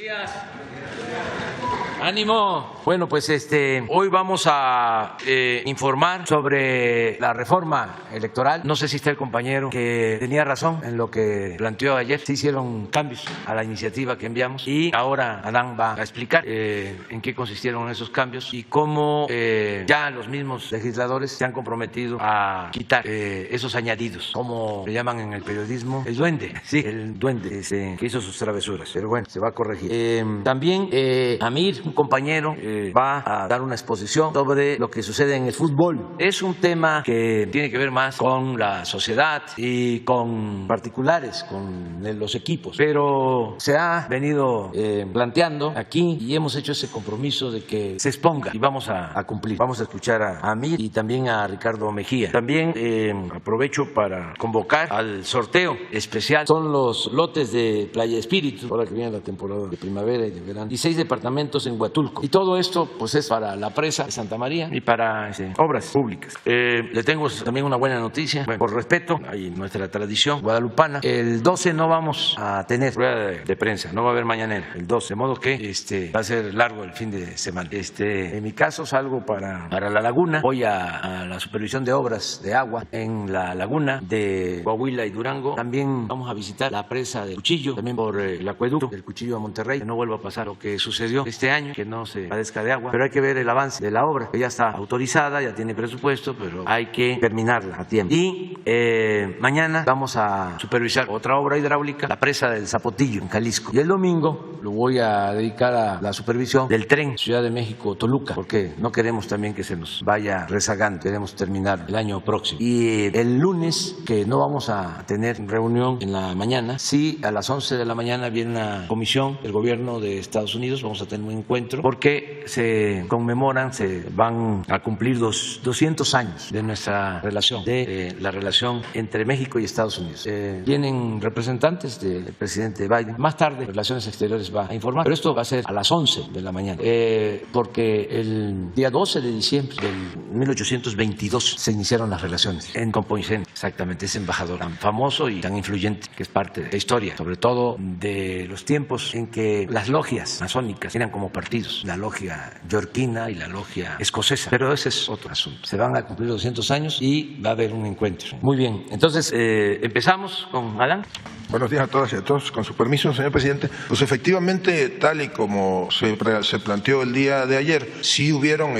Días. Ánimo. Bueno, pues hoy vamos a informar sobre la reforma electoral. No sé si está el compañero que tenía razón en lo que planteó ayer. Se hicieron cambios a la iniciativa que enviamos y ahora Adán va a explicar en qué consistieron esos cambios y cómo ya los mismos legisladores se han comprometido a quitar esos añadidos, como le llaman en el periodismo, el duende. Sí, el duende que hizo sus travesuras. Pero bueno, se va a corregir. También Amir, un compañero, va a dar una exposición sobre lo que sucede en el fútbol. Es un tema que tiene que ver más con la sociedad y con particulares, con los equipos, pero se ha venido planteando aquí y hemos hecho ese compromiso de que se exponga y vamos a cumplir. Vamos a escuchar a Amir y también a Ricardo Mejía. También aprovecho para convocar al sorteo especial. Son los lotes de Playa Espíritu, ahora que viene la temporada de primavera y de verano, y 6 departamentos en Huatulco. Y todo esto pues es para la presa de Santa María y para obras públicas. Le tengo también una buena noticia. Bueno, por respeto a nuestra tradición guadalupana, el 12 no vamos a tener rueda de prensa, no va a haber mañanera el 12, de modo que va a ser largo el fin de semana. En mi caso salgo para la laguna, voy a la supervisión de obras de agua en la laguna de Coahuila y Durango. También vamos a visitar la presa del Cuchillo, también por el acueducto del Cuchillo a Monterrey, que no vuelva a pasar lo que sucedió este año, que no se padezca de agua, pero hay que ver el avance de la obra, que ya está autorizada, ya tiene presupuesto, pero hay que terminarla a tiempo. Y mañana vamos a supervisar otra obra hidráulica, la presa del Zapotillo, en Jalisco. Y el domingo lo voy a dedicar a la supervisión del tren Ciudad de México-Toluca, porque no queremos también que se nos vaya rezagando, queremos terminar el año próximo. Y el lunes, que no vamos a tener reunión en la mañana, sí, a las 11 de la mañana viene una comisión del gobierno de Estados Unidos, vamos a tener un encuentro, porque se conmemoran, se van a cumplir 200 años de nuestra relación, de la relación entre México y Estados Unidos. Vienen representantes del presidente Biden. Más tarde, Relaciones Exteriores va a informar, pero esto va a ser a las 11 de la mañana, porque el día 12 de diciembre del 1822 se iniciaron las relaciones en Compoicén, exactamente, ese embajador tan famoso y tan influyente que es parte de la historia, sobre todo de los tiempos en que las logias masónicas eran como partidos, la logia yorquina y la logia escocesa, pero ese es otro asunto. Se van a cumplir 200 años y va a haber un encuentro. Muy bien, entonces empezamos con Adán. Buenos días a todas y a todos. Con su permiso, señor presidente, pues efectivamente, tal y como se planteó el día de ayer, sí hubieron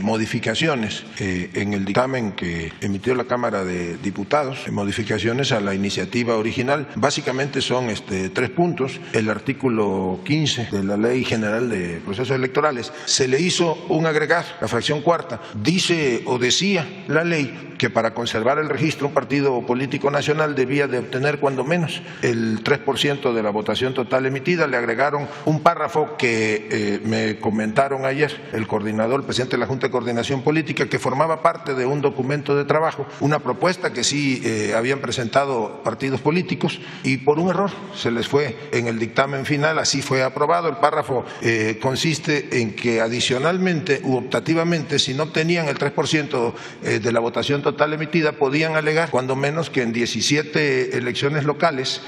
modificaciones en el dictamen que emitió la Cámara de Diputados, modificaciones a la iniciativa original. Básicamente son 3 puntos. El artículo 15 de la Ley General de Procesos Electorales se le hizo un agregado, la fracción cuarta. Dice o decía la ley que para conservar el registro un partido político nacional debía de obtener cuando menos el 3% de la votación total emitida. Le agregaron un párrafo que me comentaron ayer el coordinador, el presidente de la Junta de Coordinación Política, que formaba parte de un documento de trabajo, una propuesta que sí habían presentado partidos políticos y por un error se les fue en el dictamen final, así fue aprobado. El párrafo consiste en que adicionalmente u optativamente, si no obtenían el 3% de la votación total emitida, podían alegar cuando menos que en 17 elecciones locales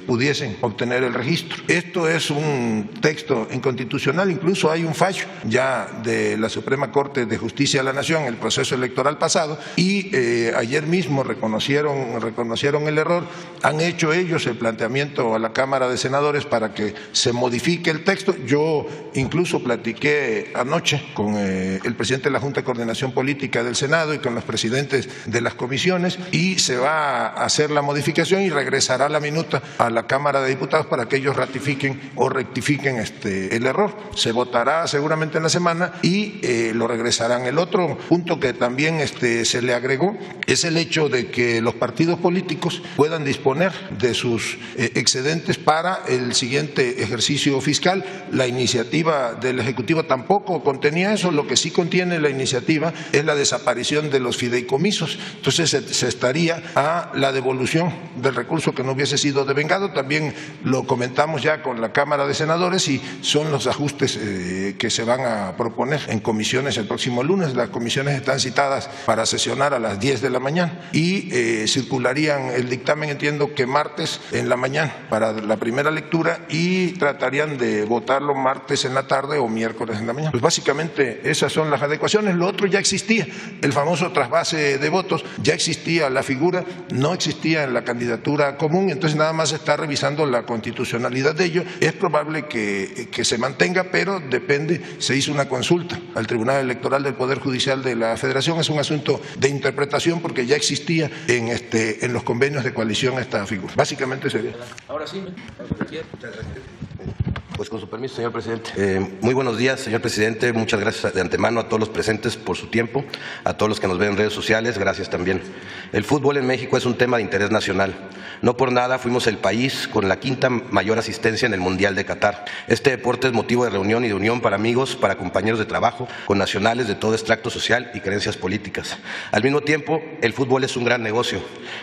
pudiesen obtener el registro. Esto es un texto inconstitucional, incluso hay un fallo ya de la Suprema Corte de Justicia de la Nación en el proceso electoral pasado y ayer mismo reconocieron el error, han hecho ellos el planteamiento a la Cámara de Senadores para que se modifique el texto. Yo incluso platiqué anoche con el presidente de la Junta de Coordinación Política del Senado y con los presidentes de las comisiones y se va a hacer la modificación y regresará la minuta a la Cámara de Diputados para que ellos ratifiquen o rectifiquen el error. Se votará seguramente en la semana y lo regresarán. El otro punto que también se le agregó es el hecho de que los partidos políticos puedan disponer de sus excedentes para el siguiente ejercicio fiscal. La iniciativa del Ejecutivo tampoco contenía eso. Lo que sí contiene la iniciativa es la desaparición de los fideicomisos. Entonces se estaría a la devolución del recurso que no no hubiese sido devengado. También lo comentamos ya con la Cámara de Senadores y son los ajustes que se van a proponer en comisiones el próximo lunes. Las comisiones están citadas para sesionar a las 10 de la mañana y circularían el dictamen, entiendo que martes en la mañana para la primera lectura y tratarían de votarlo martes en la tarde o miércoles en la mañana. Pues básicamente esas son las adecuaciones. Lo otro ya existía, el famoso trasvase de votos, ya existía la figura, no existía en la candidatura común, entonces nada más se está revisando la constitucionalidad de ello. Es probable que se mantenga, pero depende, se hizo una consulta al Tribunal Electoral del Poder Judicial de la Federación, es un asunto de interpretación porque ya existía en los convenios de coalición esta figura. Básicamente sería. Ahora sí, Pues con su permiso, señor presidente. Muy buenos días, señor presidente. Muchas gracias de antemano a todos los presentes por su tiempo, a todos los que nos ven en redes sociales, gracias también. El fútbol en México es un tema de interés nacional. No por nada fuimos el país con la quinta mayor asistencia en el Mundial de Qatar. Este deporte es motivo de reunión y de unión para amigos, para compañeros de trabajo, con nacionales de todo extracto social y creencias políticas. Al mismo tiempo, el fútbol es un gran negocio.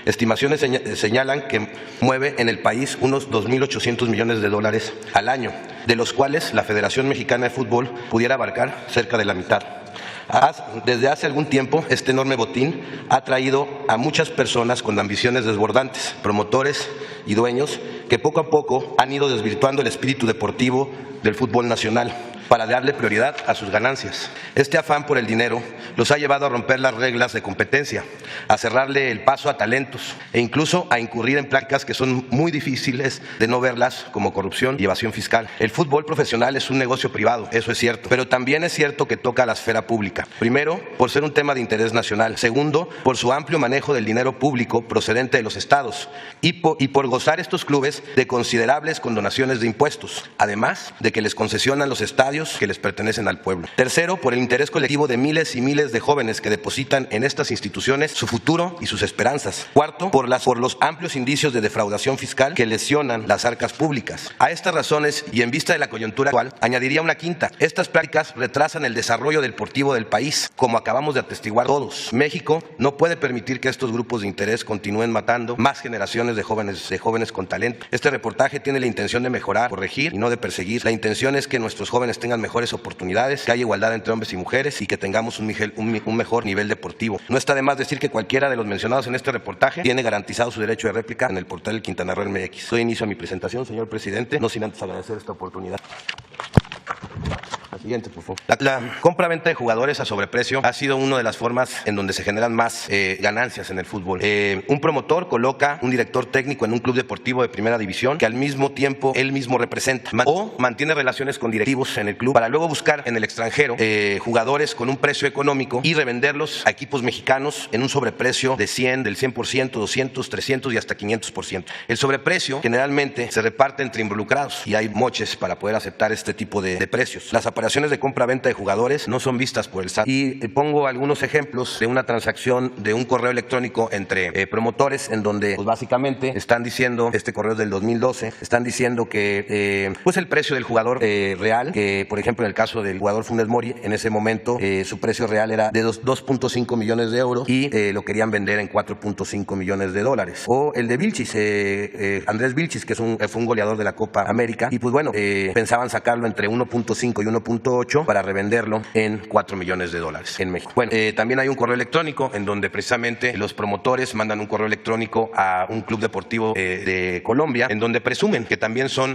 Estimaciones señalan que mueve en el país unos 2.800 millones de dólares al año, de los cuales la Federación Mexicana de Fútbol pudiera abarcar cerca de la mitad. Desde hace algún tiempo, este enorme botín ha traído a muchas personas con ambiciones desbordantes, promotores y dueños, que poco a poco han ido desvirtuando el espíritu deportivo del fútbol nacional para darle prioridad a sus ganancias. Este afán por el dinero los ha llevado a romper las reglas de competencia, a cerrarle el paso a talentos e incluso a incurrir en prácticas que son muy difíciles de no verlas, como corrupción y evasión fiscal. El fútbol profesional es un negocio privado, eso es cierto, pero también es cierto que toca a la esfera pública. Primero, por ser un tema de interés nacional. Segundo, por su amplio manejo del dinero público procedente de los estados y por gozar estos clubes de considerables condonaciones de impuestos, además de que les concesionan los estadios que les pertenecen al pueblo. Tercero, por el interés colectivo de miles y miles de jóvenes que depositan en estas instituciones su futuro y sus esperanzas. Cuarto, por los amplios indicios de defraudación fiscal que lesionan las arcas públicas. A estas razones y en vista de la coyuntura actual, añadiría una quinta. Estas prácticas retrasan el desarrollo deportivo del país, como acabamos de atestiguar todos. México no puede permitir que estos grupos de interés continúen matando más generaciones de jóvenes con talento. Este reportaje tiene la intención de mejorar, corregir y no de perseguir. La intención es que nuestros jóvenes tengan mejores oportunidades, que haya igualdad entre hombres y mujeres y que tengamos un mejor nivel deportivo. No está de más decir que cualquiera de los mencionados en este reportaje tiene garantizado su derecho de réplica en el portal del Quintana Roo MX. Doy inicio a mi presentación, señor presidente, no sin antes agradecer esta oportunidad. La siguiente, por favor. La compra-venta de jugadores a sobreprecio ha sido una de las formas en donde se generan más ganancias en el fútbol. Un promotor coloca un director técnico en un club deportivo de primera división que al mismo tiempo él mismo representa o mantiene relaciones con directivos en el club para luego buscar en el extranjero jugadores con un precio económico y revenderlos a equipos mexicanos en un sobreprecio de 100, del 100%, 200, 300 y hasta 500%. El sobreprecio generalmente se reparte entre involucrados y hay moches para poder aceptar este tipo de precios. Las operaciones de compra-venta de jugadores no son vistas por el SAT. Y pongo algunos ejemplos de una transacción de un correo electrónico entre promotores en donde pues básicamente están diciendo, este correo es del 2012, están diciendo que pues el precio del jugador real, que por ejemplo en el caso del jugador Funes Mori, en ese momento su precio real era de 2.5 millones de euros y lo querían vender en 4.5 millones de dólares. O el de Vilchis, Andrés Vilchis, que fue un goleador de la Copa América y pues bueno, pensaban sacarlo entre 1.5 y 1.8 para revenderlo en 4 millones de dólares en México. Bueno, también hay un correo electrónico en donde precisamente los promotores mandan un correo electrónico a un club deportivo de Colombia en donde presumen que también son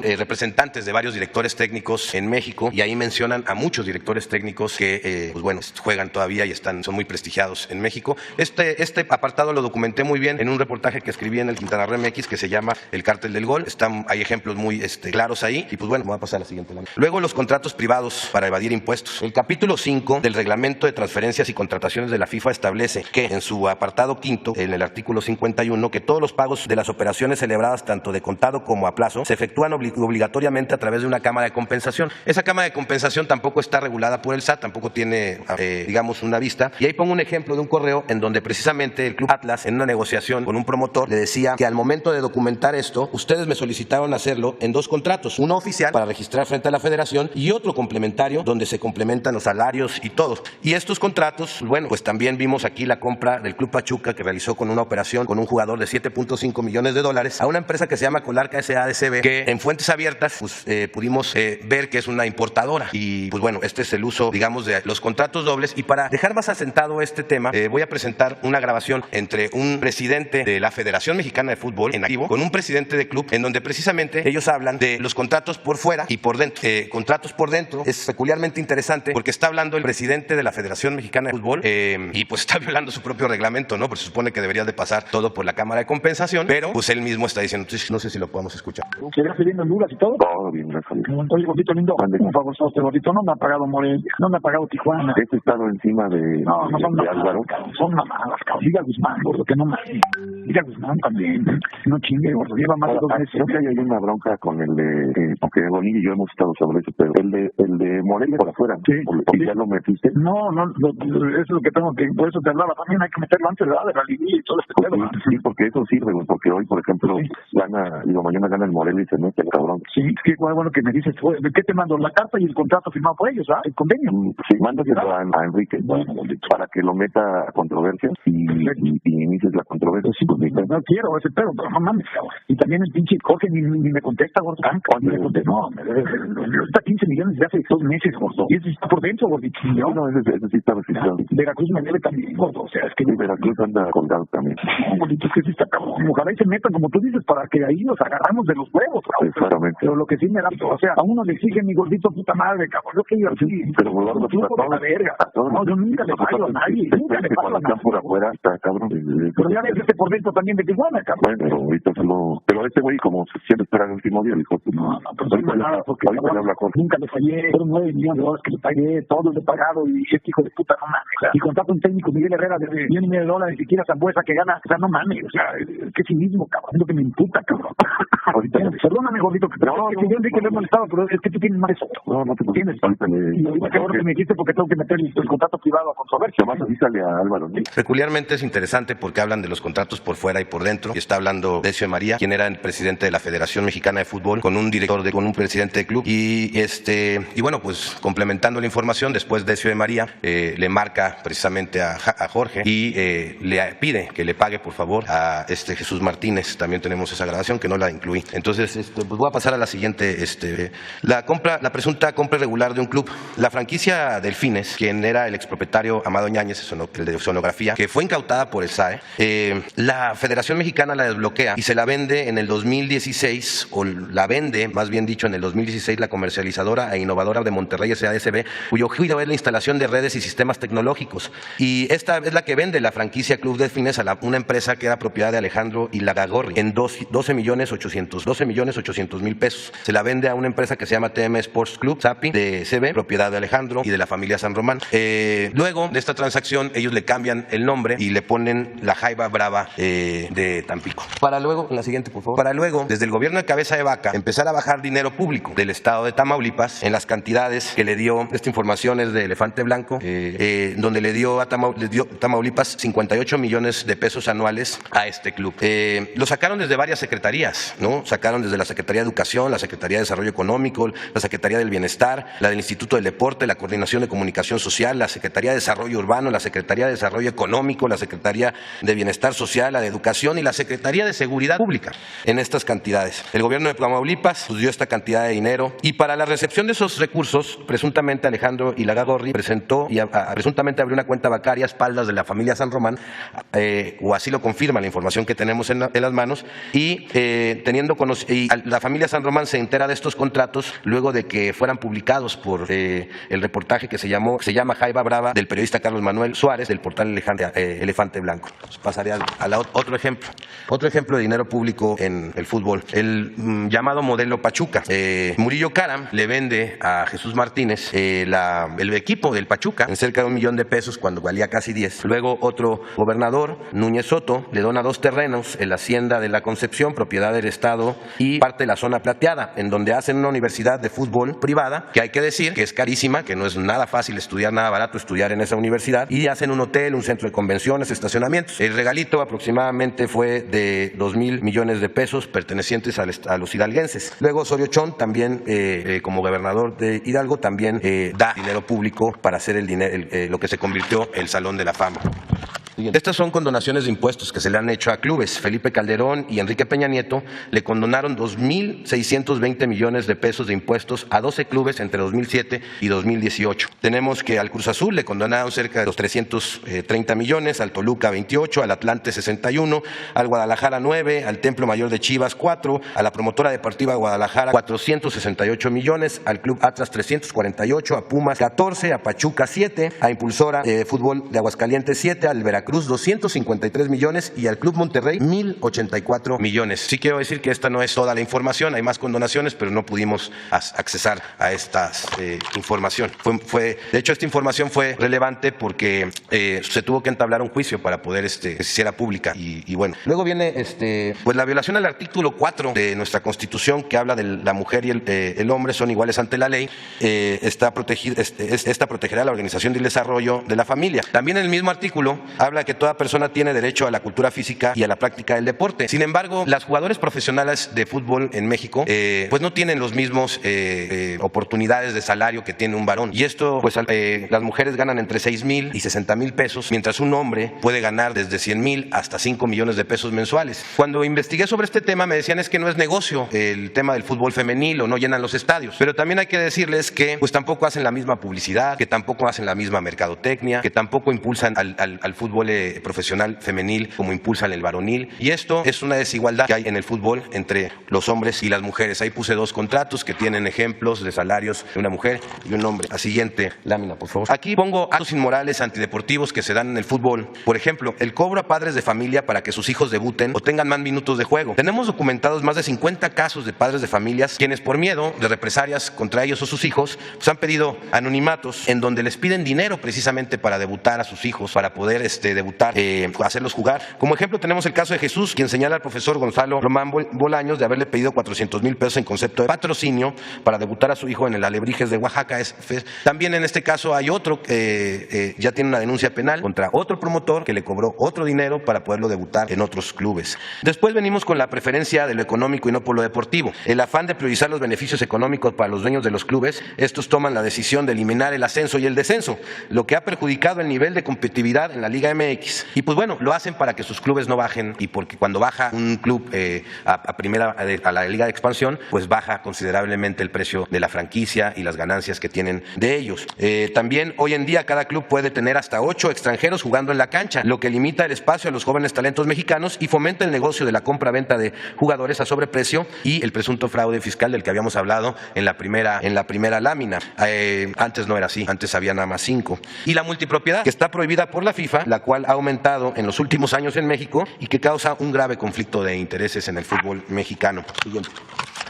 representantes de varios directores técnicos en México y ahí mencionan a muchos directores técnicos que pues bueno, juegan todavía y son muy prestigiados en México. Este apartado lo documenté muy bien en un reportaje que escribí en el Quintana Roo MX que se llama El Cártel del Gol. Hay ejemplos muy claros ahí y pues bueno, voy a pasar a la siguiente. Luego los contratos privados para evadir impuestos. El capítulo 5 del reglamento de transferencias y contrataciones de la FIFA establece que en su apartado quinto, en el artículo 51, que todos los pagos de las operaciones celebradas tanto de contado como a plazo se efectúan obligatoriamente a través de una cámara de compensación. Esa cámara de compensación tampoco está regulada por el SAT, tampoco tiene, digamos, una vista. Y ahí pongo un ejemplo de un correo en donde precisamente el Club Atlas, en una negociación con un promotor, le decía que al momento de documentar esto, ustedes me solicitaron hacerlo en 2 contratos. Uno oficial para registrar frente a la Federación federación y otro complementario donde se complementan los salarios y todo. Y estos contratos, bueno, pues también vimos aquí la compra del Club Pachuca que realizó con una operación con un jugador de $7.5 millones a una empresa que se llama Colarca SADCB, que en fuentes abiertas pues, pudimos ver que es una importadora. Y pues bueno, este es el uso, digamos, de los contratos dobles. Y para dejar más asentado este tema, voy a presentar una grabación entre un presidente de la Federación Mexicana de Fútbol en activo con un presidente de club, en donde precisamente ellos hablan de los contratos por fuera y por dentro. Contratos por dentro es peculiarmente interesante porque está hablando el presidente de la Federación Mexicana de Fútbol y pues está violando su propio reglamento, ¿no? Porque se supone que debería de pasar todo por la Cámara de Compensación, pero pues él mismo está diciendo, no sé si lo podemos escuchar. ¿Seguirás pidiendo Honduras y todo? Todo bien, gracias. Oye, gordito lindo, por favor, este gordito no me ha pagado Morelia, no me ha pagado Tijuana. Este estado encima de son de Álvaro. Son mamadas, cabrón. Diga Guzmán, gordo, que no mames. Diga Guzmán también. No chingue, gordo, lleva más de 2 meses. Creo que hay una bronca con el de, aunque Bonilla y yo hemos estado sobre eso, pero el de Morelia por afuera. Sí. ¿O ya lo metiste? No, eso es lo que tengo que, por eso te hablaba, también hay que meterlo antes, ¿verdad? De la liguilla y todo este pedo. Sí, porque eso sirve, güey, porque hoy, por ejemplo, mañana gana el Morelia y se mete el cabrón. Sí, es que bueno que me dices, ¿qué te mando? La carta y el contrato firmado por ellos, ¿verdad? El convenio. Sí, mándaselo a Enrique, bueno, para que lo meta a controversia y inicies la controversia. Sí, pues, no quiero ese pedo, pero no mames, cabrón. Y también el pinche Jorge ni me contesta, gordo. Ni me contesta, no, está 15 millones de hace 2 meses, gordo. Y ese está por dentro, gordito. No, ese sí está registrado. Veracruz me debe también, gordo. O sea, es que Veracruz anda colgado también. No, gordito, es que sí está cabrón. Ojalá y se metan, como tú dices, para que ahí nos agarramos de los huevos, cabrón. Exactamente. Pero lo que sí me da, o sea, a uno le exige mi gordito puta madre, cabrón. Yo que yo así. Pero volvamos a la verga. No, yo nunca le fallo a nadie. Nunca le fallo a nadie. Por afuera está cabrón. Pero ya ves por dentro también de Tijuana, cabrón. Bueno, pero ahorita solo. Pero este güey, como siempre espera el último día, dijo, no, pero no nada, porque ahorita le habla con. Nunca le fallé, fueron $9 millones que le pagué, todos le he pagado, y este hijo de puta, no mames. Y contrato un técnico, Miguel Herrera, de $1.500.000, ni siquiera Zambuesa que gana, o sea, no mames, o sea, qué cinismo, cabrón, es lo que me imputa, cabrón. Ahorita, perdóname, gordito, que no, yo Enrique le he molestado, pero es que tú tienes más eso. No te preocupes. Y ahorita que ahora que me dijiste, porque tengo que meter el contrato privado a controversia. Además, avísale a Álvaro, ¿no? Peculiarmente es interesante porque hablan de los contratos por fuera y por dentro, y está hablando Decio de María, quien era el presidente de la Federación Mexicana de Fútbol, con un director, con un presidente de club, y bueno, pues complementando la información, después Decio de María le marca precisamente a Jorge y le pide que le pague por favor a Jesús Martínez. También tenemos esa grabación que no la incluí. Entonces, pues voy a pasar a la siguiente, la presunta compra irregular de un club. La franquicia Delfines, quien era el expropietario Amado Ñáñez, el de sonografía, que fue incautada por el SAE, la Federación Mexicana la desbloquea y se la vende en el 2016, o la vende, más bien dicho, en el 2016 la comercializadora e innovadora de Monterrey SADCB, cuyo giro es la instalación de redes y sistemas tecnológicos. Y esta es la que vende la franquicia Club Delfines a una empresa que era propiedad de Alejandro Ilagagorri en $12.800.000 pesos. Se la vende a una empresa que se llama TM Sports Club, SAPI, de CB, propiedad de Alejandro y de la familia San Román. Luego de esta transacción, ellos le cambian el nombre y le ponen la Jaiba Brava de Tampico. Para luego, en la siguiente, por favor. Para luego, desde el gobierno de Cabeza de Vaca, empezar a bajar dinero público del estado de Tamaulipas en las cantidades que le dio, esta información es de Elefante Blanco, donde le dio a Tamaulipas 58 millones de pesos anuales a este club. Lo sacaron desde varias secretarías, ¿no? Sacaron desde la Secretaría de Educación, la Secretaría de Desarrollo Económico, la Secretaría del Bienestar, la del Instituto del Deporte, la Coordinación de Comunicación Social, la Secretaría de Desarrollo Urbano, la Secretaría de Desarrollo Económico, la Secretaría de Bienestar Social, la de Educación y la Secretaría de Seguridad Pública en estas cantidades. El gobierno de Tamaulipas pues, dio esta cantidad de dinero y para la recepción de esos recursos, presuntamente Alejandro Ilagagorri presentó y presuntamente abrió una cuenta bancaria a espaldas de la familia San Román, o así lo confirma la información que tenemos en las manos, y la familia San Román se entera de estos contratos luego de que fueran publicados por el reportaje que se llama Jaiba Brava del periodista Carlos Manuel Suárez del portal Elefante Blanco. Pasaré a otro ejemplo de dinero público en el fútbol, el llamado modelo Pachuca. Murillo Karam le vende a Jesús Martínez el equipo del Pachuca en cerca de $1 millón cuando valía casi 10. Luego otro gobernador, Núñez Soto, le dona 2 terrenos en la hacienda de la Concepción, propiedad del Estado, y parte de la zona plateada, en donde hacen una universidad de fútbol privada, que hay que decir que es carísima, que no es nada fácil estudiar, nada barato estudiar en esa universidad, y hacen un hotel, un centro de convenciones, estacionamientos. El regalito aproximadamente fue de $2,000 millones pertenecientes a los hidalguenses. Luego Osorio Chong también como gobernador de Hidalgo, también da dinero público para hacer lo que se convirtió el Salón de la Fama. Estas son condonaciones de impuestos que se le han hecho a clubes. Felipe Calderón y Enrique Peña Nieto le condonaron 2.620 millones de pesos de impuestos a 12 clubes entre 2007 y 2018. Tenemos que al Cruz Azul le condonaron cerca de los 330 millones, al Toluca 28, al Atlante 61, al Guadalajara 9, al Templo Mayor de Chivas 4, a la Promotora Deportiva Guadalajara 468 millones, al Club Atlas 348, a Pumas 14, a Pachuca 7, a Impulsora Fútbol de Aguascalientes 7, al Veracruz 253 millones y al Club Monterrey 1.084 millones. Sí quiero decir que esta no es toda la información, hay más condonaciones, pero no pudimos accesar a esta información. De hecho, esta información fue relevante porque se tuvo que entablar un juicio para poder que se hiciera pública. Y bueno, luego viene pues la violación al artículo 4 de nuestra Constitución, que habla de la mujer y el hombre son iguales ante la ley. Esta protegerá la organización y el desarrollo de la familia. También el mismo artículo habla que toda persona tiene derecho a la cultura física y a la práctica del deporte. Sin embargo, las jugadoras profesionales de fútbol en México pues no tienen los mismos oportunidades de salario que tiene un varón. Y esto, pues las mujeres ganan entre 6,000 y 60,000 pesos, mientras un hombre puede ganar desde 100,000 hasta 5 millones de pesos mensuales. Cuando investigué sobre este tema me decían es que no es negocio el tema del fútbol femenil o no llenan los estadios. Pero también hay que decirles que pues tampoco hacen la misma publicidad, que tampoco hacen la misma mercadotecnia, que tampoco impulsan al fútbol profesional femenil como impulsan el varonil. Y esto es una desigualdad que hay en el fútbol entre los hombres y las mujeres. Ahí puse 2 contratos que tienen ejemplos de salarios de una mujer y un hombre. La siguiente lámina, por favor. Aquí pongo actos inmorales antideportivos que se dan en el fútbol. Por ejemplo, el cobro a padres de familia para que sus hijos debuten o tengan más minutos de juego. Tenemos documentados más de 50 casos de padres de familias quienes por miedo de represalias contra ellos o sus hijos pues han pedido anonimatos en donde les piden dinero precisamente para debutar a sus hijos, para poder debutar, hacerlos jugar. Como ejemplo tenemos el caso de Jesús, quien señala al profesor Gonzalo Román Bolaños de haberle pedido 400,000 pesos en concepto de patrocinio para debutar a su hijo en el Alebrijes de Oaxaca. También en este caso hay otro que ya tiene una denuncia penal contra otro promotor que le cobró otro dinero para poderlo debutar en otros clubes. Después venimos con la preferencia de lo económico y no por lo deportivo. El afán de priorizar los beneficios económicos para los dueños de los clubes, estos toman la decisión de eliminar el ascenso y el descenso, lo que ha perjudicado el nivel de competitividad en la Liga MX. Y pues bueno, lo hacen para que sus clubes no bajen, y porque cuando baja un club a la Liga de Expansión, pues baja considerablemente el precio de la franquicia y las ganancias que tienen de ellos. También hoy en día cada club puede tener hasta 8 extranjeros jugando en la cancha, lo que limita el espacio a los jóvenes talentos mexicanos y fomenta el negocio de la compra-venta de jugadores a sobreprecio y el presunto fraude fiscal del que habíamos hablado en la primera lámina. Antes no era así, antes había nada más 5. Y la multipropiedad, que está prohibida por la FIFA, la cual ha aumentado en los últimos años en México y que causa un grave conflicto de intereses en el fútbol mexicano. Siguiente.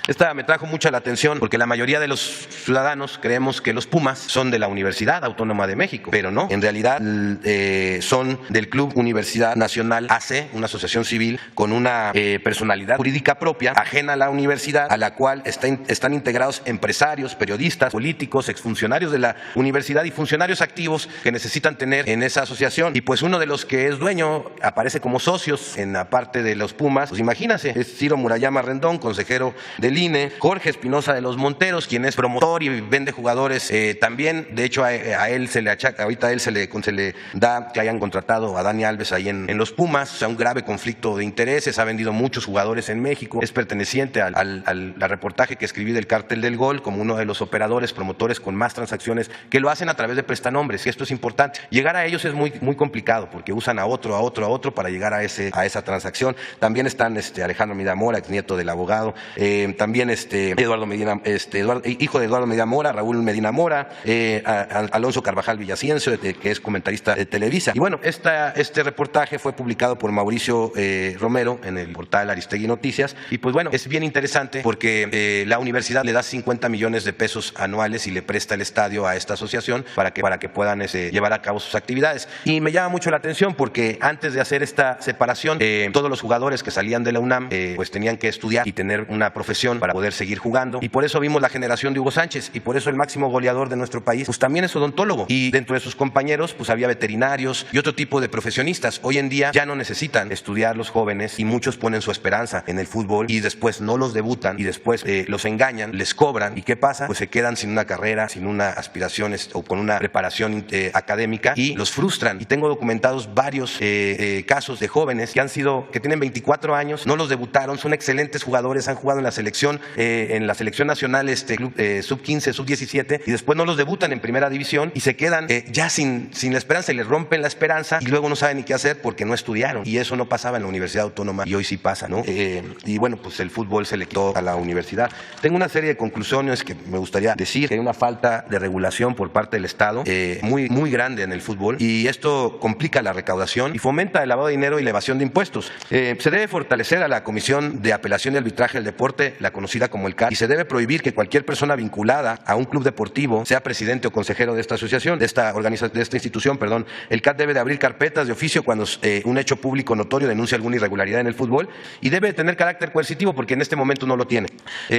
Esta me trajo mucha la atención porque la mayoría de los ciudadanos creemos que los Pumas son de la Universidad Autónoma de México, pero no, en realidad son del Club Universidad Nacional AC, una asociación civil con una personalidad jurídica propia, ajena a la universidad, a la cual están integrados empresarios, periodistas, políticos, exfuncionarios de la universidad y funcionarios activos que necesitan tener en esa asociación. Y pues uno de los que es dueño aparece como socios en la parte de los Pumas, pues imagínense, es Ciro Murayama Rendón, consejero del INE, Jorge Espinosa de los Monteros, quien es promotor y vende jugadores también. De hecho, a él se le achaca, ahorita a él se le da que hayan contratado a Dani Alves ahí en los Pumas, o sea, un grave conflicto de intereses, ha vendido muchos jugadores en México, es perteneciente al reportaje que escribí del Cártel del Gol como uno de los operadores, promotores con más transacciones que lo hacen a través de prestanombres, y esto es importante. Llegar a ellos es muy complicado porque usan a otro para llegar a esa transacción. También están Alejandro Medina Mora, exnieto del abogado, también Eduardo Medina, hijo de Eduardo Medina Mora, Raúl Medina Mora, Alonso Carvajal Villaciencio, que es comentarista de Televisa. Y bueno, este reportaje fue publicado por Mauricio Romero en el portal Aristegui Noticias, y pues bueno, es bien interesante porque la universidad le da 50 millones de pesos anuales y le presta el estadio a esta asociación para que puedan llevar a cabo sus actividades. Y me llama mucho la atención porque antes de hacer esta separación, todos los jugadores que salían de la UNAM pues tenían que estudiar y tener una profesión selección para poder seguir jugando. Y por eso vimos la generación de Hugo Sánchez, y por eso el máximo goleador de nuestro país pues también es odontólogo, y dentro de sus compañeros pues había veterinarios y otro tipo de profesionistas. Hoy en día ya no necesitan estudiar los jóvenes, y muchos ponen su esperanza en el fútbol y después no los debutan, y después los engañan, les cobran, y ¿qué pasa? Pues se quedan sin una carrera, sin una aspiración o con una preparación académica, y los frustran. Y tengo documentados varios casos de jóvenes que tienen 24 años, no los debutaron, son excelentes jugadores, han jugado en la selección nacional sub-15, sub-17, y después no los debutan en primera división y se quedan ya sin la esperanza, y les rompen la esperanza, y luego no saben ni qué hacer porque no estudiaron. Y eso no pasaba en la Universidad Autónoma, y hoy sí pasa, ¿no? Y bueno, pues el fútbol se le quitó a la universidad. Tengo una serie de conclusiones que me gustaría decir. Que hay una falta de regulación por parte del Estado muy grande en el fútbol, y esto complica la recaudación y fomenta el lavado de dinero y la evasión de impuestos. Se debe fortalecer a la Comisión de Apelación y Arbitraje del Deporte, la conocida como el CAD, y se debe prohibir que cualquier persona vinculada a un club deportivo sea presidente o consejero de esta asociación, de esta institución. El CAD debe de abrir carpetas de oficio cuando un hecho público notorio denuncia alguna irregularidad en el fútbol, y debe tener carácter coercitivo porque en este momento no lo tiene.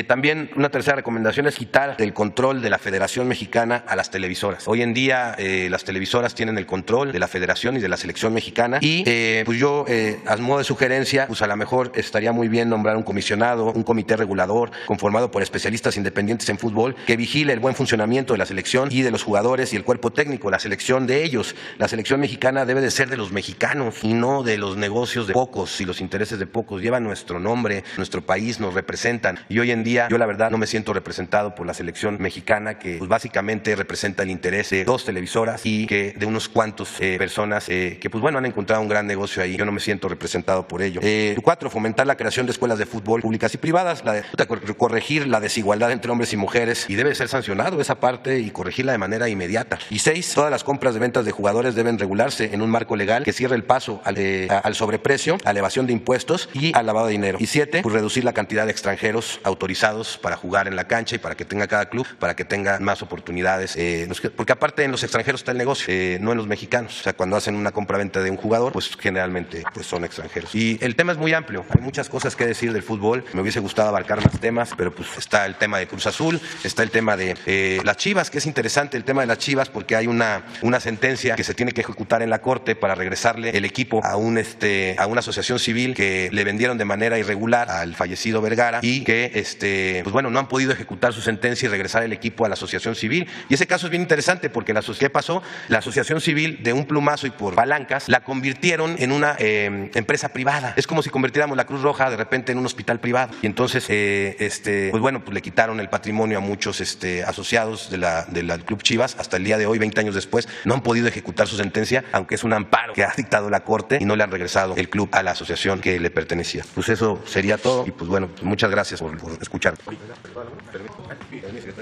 También una tercera recomendación es quitar del control de la Federación Mexicana a las televisoras. Hoy en día las televisoras tienen el control de la Federación y de la Selección Mexicana, y pues yo a modo de sugerencia, pues a lo mejor estaría muy bien nombrar un comisionado, un comité regulador conformado por especialistas independientes en fútbol que vigile el buen funcionamiento de la selección y de los jugadores y el cuerpo técnico, la selección de ellos. La selección mexicana debe de ser de los mexicanos y no de los negocios de pocos y los intereses de pocos. Lleva nuestro nombre, nuestro país, nos representan, y hoy en día yo la verdad no me siento representado por la selección mexicana, que pues básicamente representa el interés de dos televisoras y que de unos cuantos personas que pues bueno han encontrado un gran negocio ahí. Yo no me siento representado por ello. 4. Fomentar la creación de escuelas de fútbol públicas y privadas, corregir la desigualdad entre hombres y mujeres, y debe ser sancionado esa parte y corregirla de manera inmediata. Y 6. Todas las compras de ventas de jugadores deben regularse en un marco legal que cierre el paso al sobreprecio, a la evasión de impuestos y al lavado de dinero. Y 7. Pues reducir la cantidad de extranjeros autorizados para jugar en la cancha y para que tenga cada club, para que tenga más oportunidades, porque aparte en los extranjeros está el negocio, no en los mexicanos. O sea, cuando hacen una compra-venta de un jugador, pues generalmente pues son extranjeros. Y el tema es muy amplio, hay muchas cosas que decir del fútbol, me hubiese gustado abarcar más temas, pero pues está el tema de Cruz Azul, está el tema de las Chivas, que es interesante el tema de las Chivas porque hay una sentencia que se tiene que ejecutar en la corte para regresarle el equipo a una asociación civil que le vendieron de manera irregular al fallecido Vergara, y que pues bueno, no han podido ejecutar su sentencia y regresar el equipo a la asociación civil. Y ese caso es bien interesante porque ¿qué pasó? La asociación civil, de un plumazo y por palancas, la convirtieron en una empresa privada. Es como si convirtiéramos la Cruz Roja de repente en un hospital privado. Y entonces pues bueno, pues le quitaron el patrimonio a muchos asociados del Club Chivas. Hasta el día de hoy, 20 años después, no han podido ejecutar su sentencia, aunque es un amparo que ha dictado la Corte, y no le han regresado el club a la asociación que le pertenecía. Pues eso sería todo, y pues bueno, pues muchas gracias por escuchar.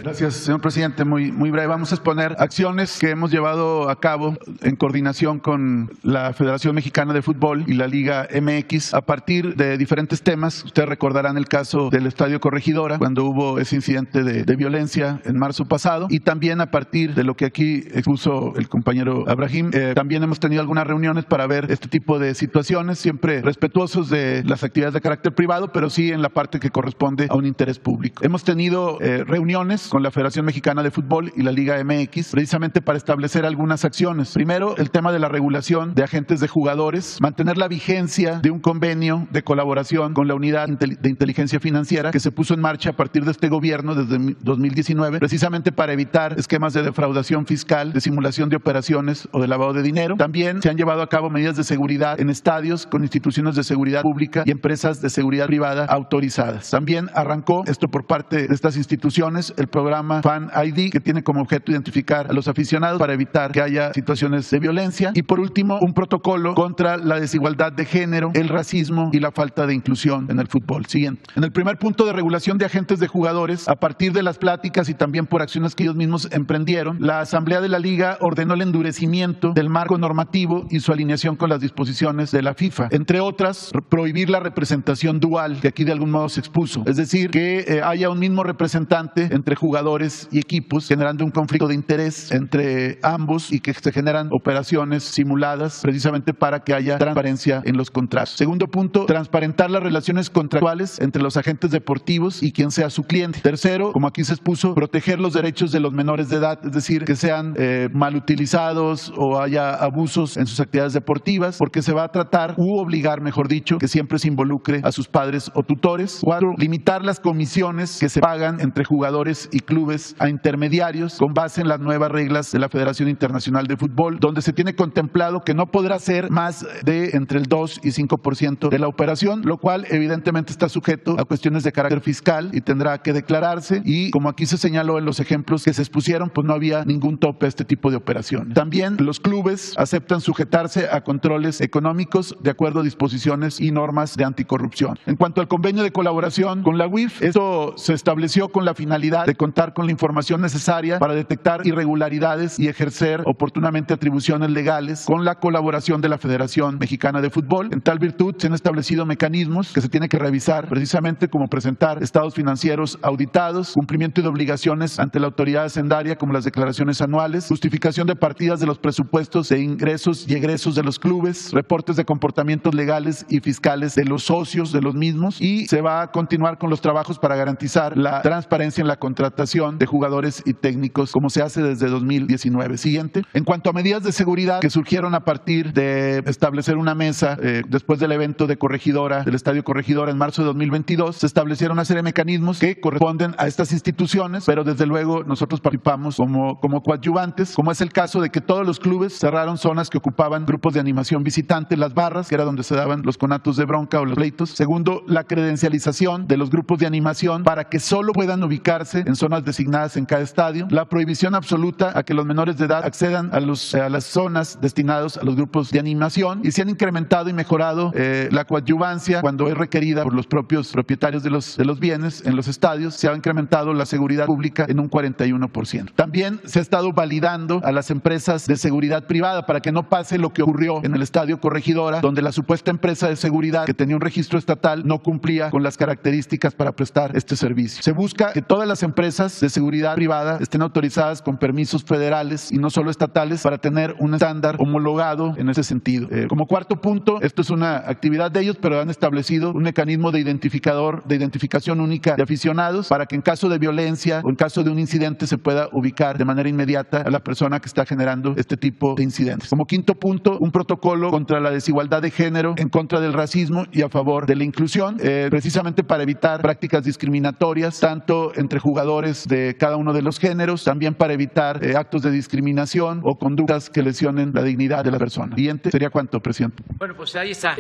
Gracias, señor presidente. Muy breve. Vamos a exponer acciones que hemos llevado a cabo en coordinación con la Federación Mexicana de Fútbol y la Liga MX a partir de diferentes temas. Ustedes recordarán el caso del Estadio Corregidora, cuando hubo ese incidente de violencia en marzo pasado, y también a partir de lo que aquí expuso el compañero Abraham. También hemos tenido algunas reuniones para ver este tipo de situaciones, siempre respetuosos de las actividades de carácter privado, pero sí en la parte que corresponde a un interés público. Hemos tenido reuniones con la Federación Mexicana de Fútbol y la Liga MX precisamente para establecer algunas acciones. Primero, el tema de la regulación de agentes de jugadores, mantener la vigencia de un convenio de colaboración con la Unidad de Inteligencia Financiera que se puso en marcha a partir de este gobierno desde 2019, precisamente para evitar esquemas de defraudación fiscal, de simulación de operaciones o de lavado de dinero. También se han llevado a cabo medidas de seguridad en estadios con instituciones de seguridad pública y empresas de seguridad privada autorizadas. También arrancó, esto por parte de estas instituciones, el programa Fan ID, que tiene como objeto identificar a los aficionados para evitar que haya situaciones de violencia. Y por último, un protocolo contra la desigualdad de género, el racismo y la falta de inclusión en el fútbol. Siguiente. En el primer punto de regulación de agentes de jugadores, a partir de las pláticas y también por acciones que ellos mismos emprendieron, la Asamblea de la Liga ordenó el endurecimiento del marco normativo y su alineación con las disposiciones de la FIFA. Entre otras, prohibir la representación dual, que aquí de algún modo se expuso. Es decir, que haya un mismo representante entre jugadores y equipos, generando un conflicto de interés entre ambos y que se generan operaciones simuladas precisamente para que haya transparencia en los contratos. Segundo punto, transparentar las relaciones contractuales entre los agentes deportivos y quien sea su cliente. Tercero, como aquí se expuso, proteger los derechos de los menores de edad, es decir, que sean mal utilizados o haya abusos en sus actividades deportivas, porque se va a tratar u obligar, mejor dicho, que siempre se involucre a sus padres o tutores. 4, limitar las comisiones que se pagan entre jugadores y clubes a intermediarios con base en las nuevas reglas de la Federación Internacional de Fútbol, donde se tiene contemplado que no podrá ser más de entre el 2 y 5% de la operación, lo cual evidentemente está sujeto a cuestiones de carácter fiscal y tendrá que declararse, y como aquí se señaló en los ejemplos que se expusieron, pues no había ningún tope a este tipo de operaciones. También los clubes aceptan sujetarse a controles económicos de acuerdo a disposiciones y normas de anticorrupción. En cuanto al convenio de colaboración con la UIF, esto se estableció con la finalidad de contar con la información necesaria para detectar irregularidades y ejercer oportunamente atribuciones legales con la colaboración de la Federación Mexicana de Fútbol. En tal virtud se han establecido mecanismos que se tiene que revisar, precisamente como presentar estados financieros auditados, cumplimiento de obligaciones ante la autoridad hacendaria como las declaraciones anuales, justificación de partidas de los presupuestos de ingresos y egresos de los clubes, reportes de comportamientos legales y fiscales de los socios de los mismos, y se va a continuar con los trabajos para garantizar la transparencia en la contratación de jugadores y técnicos como se hace desde 2019. Siguiente. En cuanto a medidas de seguridad que surgieron a partir de establecer una mesa después del evento de Corregidora, del Estadio Corregidora en marzo de 2022, se establecieron una serie de mecanismos que corresponden a estas instituciones, pero desde luego nosotros participamos como coadyuvantes, como es el caso de que todos los clubes cerraron zonas que ocupaban grupos de animación visitante, las barras, que era donde se daban los conatos de bronca o los pleitos. Segundo, la credencialización de los grupos de animación para que solo puedan ubicarse en zonas designadas en cada estadio. La prohibición absoluta a que los menores de edad accedan a las zonas destinadas a los grupos de animación, y se han incrementado y mejorado la coadyuvancia cuando es requerida por los propios propietarios de los bienes en los estadios. Se ha incrementado la seguridad pública en un 41%. También se ha estado validando a las empresas de seguridad privada para que no pase lo que ocurrió en el Estadio Corregidora, donde la supuesta empresa de seguridad que tenía un registro estatal no cumplía con las características para prestar este servicio. Se busca que todas las empresas de seguridad privada estén autorizadas con permisos federales y no solo estatales para tener un estándar homologado en ese sentido. Como cuarto punto, esto es una actividad de ellos, pero han establecido un mecanismo de identificación única de aficionados para que en caso de violencia o en caso de un incidente se pueda ubicar de manera inmediata a la persona que está generando este tipo de incidentes. Como quinto punto, un protocolo contra la desigualdad de género, en contra del racismo y a favor de la inclusión, precisamente para evitar prácticas discriminatorias tanto entre jugadores de cada uno de los géneros, también para evitar actos de discriminación o conductas que lesionen la dignidad de la persona. Siguiente. ¿Sería cuánto, presidente? Bueno, pues ahí está.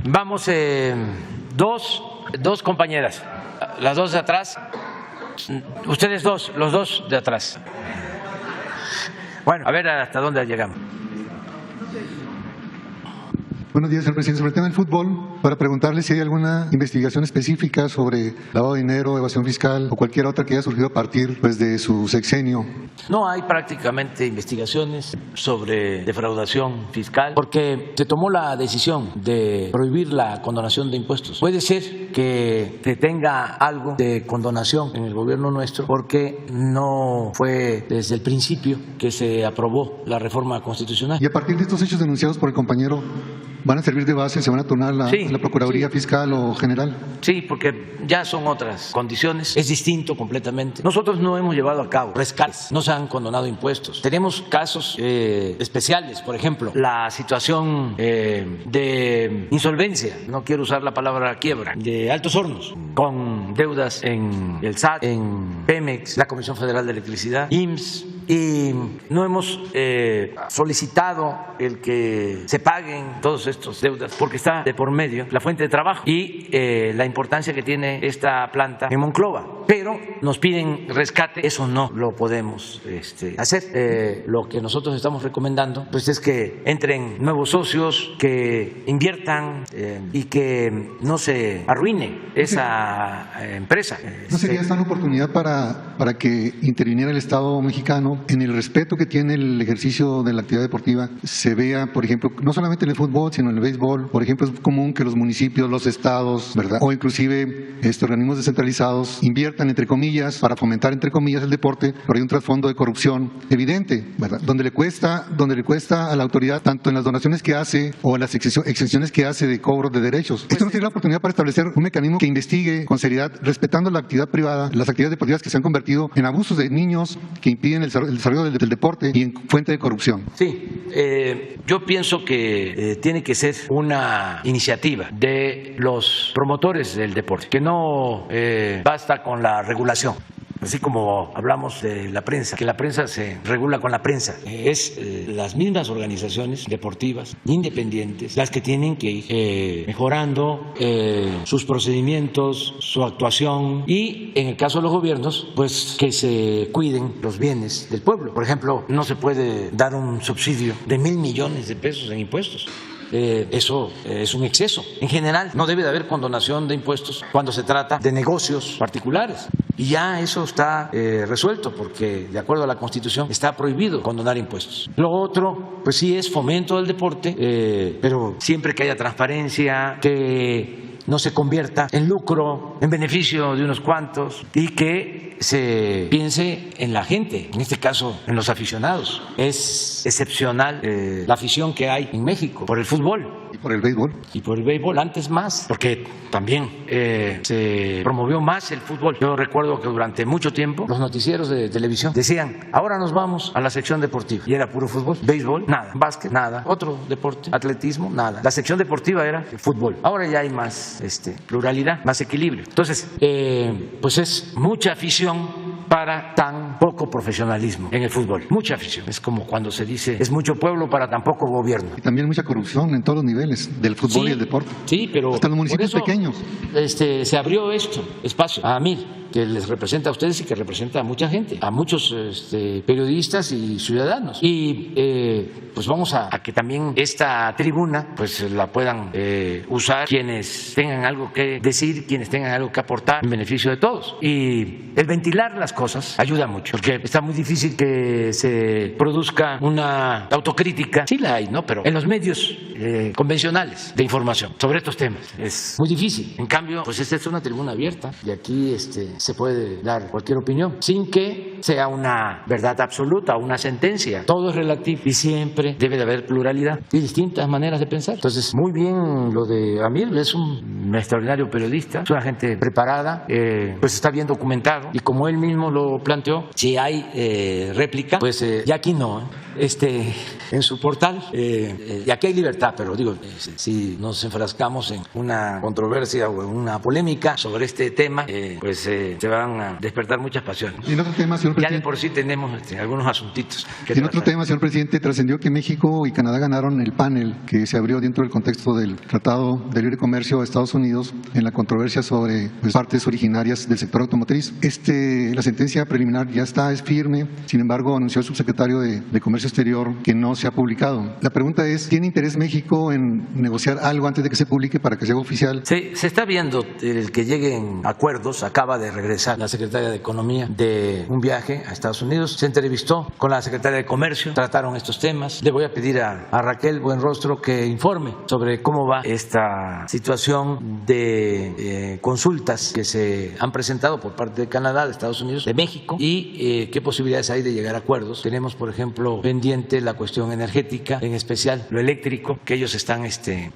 Vamos, dos compañeras, las dos de atrás. Ustedes dos, los dos de atrás. Bueno, a ver hasta dónde llegamos. Buenos días, señor presidente. Sobre el tema del fútbol, para preguntarle si hay alguna investigación específica sobre lavado de dinero, evasión fiscal o cualquier otra que haya surgido a partir de su sexenio. No hay prácticamente investigaciones sobre defraudación fiscal porque se tomó la decisión de prohibir la condonación de impuestos. Puede ser que tenga algo de condonación en el gobierno nuestro porque no fue desde el principio que se aprobó la reforma constitucional. Y a partir de estos hechos denunciados por el compañero, ¿van a servir de base? ¿Se van a tornar la Procuraduría Fiscal o General? Sí, porque ya son otras condiciones. Es distinto completamente. Nosotros no hemos llevado a cabo rescates, no se han condonado impuestos. Tenemos casos especiales, por ejemplo, la situación de insolvencia, no quiero usar la palabra quiebra, de Altos Hornos, con deudas en el SAT, en Pemex, la Comisión Federal de Electricidad, IMSS, y no hemos solicitado el que se paguen todos estos deudas porque está de por medio la fuente de trabajo y la importancia que tiene esta planta en Monclova, pero nos piden rescate, eso no lo podemos hacer. Lo que nosotros estamos recomendando pues es que entren nuevos socios, que inviertan y que no se arruine esa empresa. ¿No sería esta una oportunidad para que interviniera el Estado mexicano embargo, en el respeto que tiene el ejercicio de la actividad deportiva, se vea, por ejemplo, no solamente en el fútbol, sino en el béisbol. Por ejemplo, es común que los municipios, los estados, ¿verdad?, o inclusive organismos descentralizados inviertan, entre comillas, para fomentar, entre comillas, el deporte, pero hay un trasfondo de corrupción evidente, ¿verdad?, donde le cuesta a la autoridad, tanto en las donaciones que hace o en las exenciones que hace de cobro de derechos. Esto no tiene la oportunidad para establecer un mecanismo que investigue con seriedad, respetando la actividad privada, las actividades deportivas que se han convertido en abusos de niños que impiden el desarrollo del deporte y en fuente de corrupción. Sí, yo pienso que tiene que ser una iniciativa de los promotores del deporte, que no basta con la regulación. Así como hablamos de la prensa, que la prensa se regula con la prensa, es las mismas organizaciones deportivas independientes las que tienen que ir mejorando sus procedimientos, su actuación, y en el caso de los gobiernos, pues que se cuiden los bienes del pueblo. Por ejemplo, no se puede dar un subsidio de 1,000 millones de pesos en impuestos. Eso es un exceso. En general, no debe de haber condonación de impuestos cuando se trata de negocios particulares. Y ya eso está resuelto, porque de acuerdo a la Constitución está prohibido condonar impuestos. Lo otro, pues sí, es fomento del deporte, pero siempre que haya transparencia, que no se convierta en lucro, en beneficio de unos cuantos, y que se piense en la gente, en este caso en los aficionados. Es excepcional la afición que hay en México por el fútbol. ¿Y por el béisbol? Y por el béisbol, antes más, porque también se promovió más el fútbol. Yo recuerdo que durante mucho tiempo los noticieros de televisión decían: ahora nos vamos a la sección deportiva, y era puro fútbol. Béisbol, nada. Básquet, nada. Otro deporte, atletismo, nada. La sección deportiva era el fútbol. Ahora ya hay más pluralidad, más equilibrio. Entonces, pues es mucha afición para tan poco profesionalismo en el fútbol. Mucha afición. Es como cuando se dice: es mucho pueblo para tan poco gobierno. Y también mucha corrupción en todos los niveles del fútbol y el deporte. Sí, pero hasta los municipios por eso, pequeños. Se abrió espacio a mí, que les representa a ustedes y que representa a mucha gente, a muchos periodistas y ciudadanos. Y pues vamos a que también esta tribuna pues la puedan usar quienes tengan algo que decir, quienes tengan algo que aportar en beneficio de todos. Y el ventilar las cosas ayuda mucho, porque está muy difícil que se produzca una autocrítica. Sí la hay, ¿no? Pero en los medios convencionales de información sobre estos temas es muy difícil. En cambio, pues esta es una tribuna abierta y aquí se puede dar cualquier opinión sin que sea una verdad absoluta o una sentencia. Todo es relativo y siempre debe de haber pluralidad y distintas maneras de pensar. Entonces, muy bien lo de Amir, es un extraordinario periodista, es una gente preparada, pues está bien documentado, y como él mismo lo planteó, si hay réplica, pues ya aquí no, en su portal, y aquí hay libertad, pero digo, si nos enfrascamos en una controversia o en una polémica sobre este tema, pues se van a despertar muchas pasiones. Y en otro tema, señor presidente, ya de por sí tenemos algunos asuntitos. En otro tema, señor presidente, trascendió que México y Canadá ganaron el panel que se abrió dentro del contexto del Tratado de Libre Comercio de Estados Unidos en la controversia sobre partes originarias del sector automotriz. La sentencia preliminar ya está, es firme, sin embargo, anunció el subsecretario de Comercio Exterior que no se ha publicado. La pregunta es, ¿tiene interés México en negociar algo antes de que se publique para que sea oficial? Sí, se está viendo el que lleguen acuerdos. Acaba de regresar la secretaria de Economía de un viaje a Estados Unidos, se entrevistó con la secretaria de Comercio, trataron estos temas. Le voy a pedir a Raquel Buenrostro que informe sobre cómo va esta situación de consultas que se han presentado por parte de Canadá, de Estados Unidos, de México, y qué posibilidades hay de llegar a acuerdos. Tenemos, por ejemplo, pendiente la cuestión energética, en especial lo eléctrico, que ellos están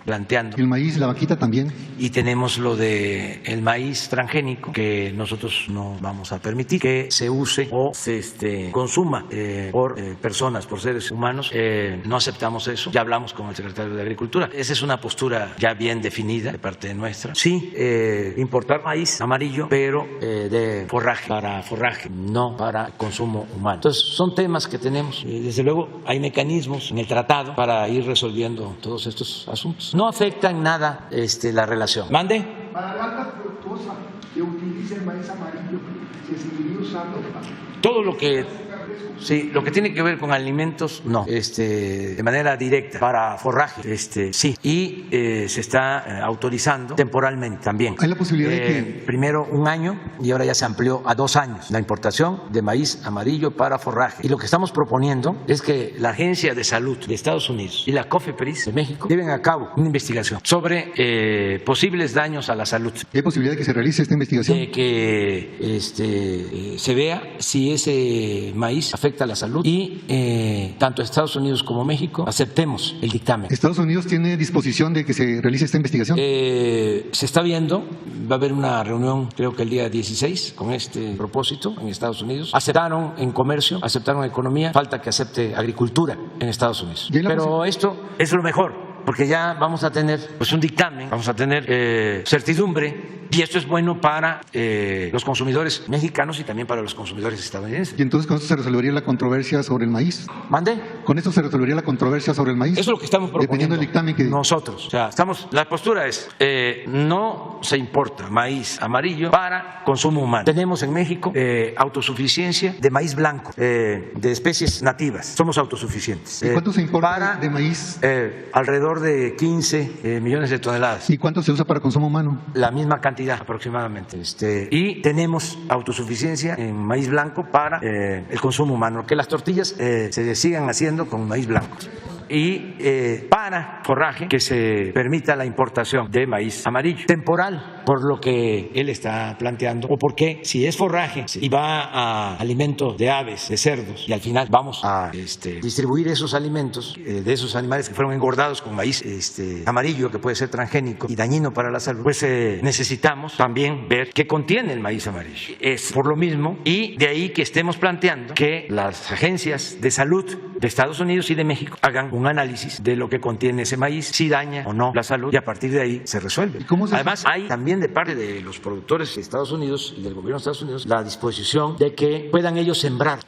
planteando. El maíz, la vaquita también. Y tenemos lo de el maíz transgénico, que nosotros no vamos a permitir que se use o se consuma por personas, por seres humanos. No aceptamos eso. Ya hablamos con el secretario de Agricultura. Esa es una postura ya bien definida de parte nuestra. Sí, importar maíz amarillo, pero de forraje, para forraje, no para consumo humano. Entonces, son temas que tenemos. Desde luego, hay mecanismos en el tratado para ir resolviendo todos estos asuntos. No afecta en nada la relación. ¿Mande? Para la alta fructosa que utilice el maíz amarillo, se seguiría usando. Todo lo que Sí, lo que tiene que ver con alimentos, no. De manera directa, para forraje, sí. Y se está autorizando temporalmente también. ¿Hay la posibilidad de que primero 1 año y ahora ya se amplió a 2 años la importación de maíz amarillo para forraje? Y lo que estamos proponiendo es que la Agencia de Salud de Estados Unidos y la COFEPRIS de México lleven a cabo una investigación sobre posibles daños a la salud. ¿hay posibilidad de que se realice esta investigación? De que se vea si ese maíz afecta a la salud y tanto Estados Unidos como México aceptemos el dictamen. ¿Estados Unidos tiene disposición de que se realice esta investigación? Se está viendo, va a haber una reunión creo que el día 16 con este propósito en Estados Unidos. Aceptaron en comercio, aceptaron en economía, falta que acepte agricultura en Estados Unidos. Pero esto es lo mejor, porque ya vamos a tener pues un dictamen, vamos a tener certidumbre. Y esto es bueno para los consumidores mexicanos y también para los consumidores estadounidenses. ¿Y entonces con esto se resolvería la controversia sobre el maíz? ¿Mande? ¿Con esto se resolvería la controversia sobre el maíz? Eso es lo que estamos proponiendo. Dependiendo del dictamen que... Nosotros. O sea, la postura es, no se importa maíz amarillo para consumo humano. Tenemos en México autosuficiencia de maíz blanco, de especies nativas. Somos autosuficientes. ¿Y cuánto se importa de maíz? Alrededor de 15 millones de toneladas. ¿Y cuánto se usa para consumo humano? La misma cantidad aproximadamente. Y tenemos autosuficiencia en maíz blanco para el consumo humano, que las tortillas se sigan haciendo con maíz blanco. Y para forraje que se permita la importación de maíz amarillo temporal, por lo que él está planteando, o porque si es forraje y va a alimentos de aves, de cerdos, y al final vamos a distribuir esos alimentos de esos animales que fueron engordados con maíz amarillo, que puede ser transgénico y dañino para la salud, pues necesitamos también ver qué contiene el maíz amarillo. Es por lo mismo, y de ahí que estemos planteando que las agencias de salud de Estados Unidos y de México hagan un análisis de lo que contiene ese maíz, si daña o no la salud, y a partir de ahí se resuelve. Además, hay también de parte de los productores de Estados Unidos y del gobierno de Estados Unidos la disposición de que puedan ellos sembrar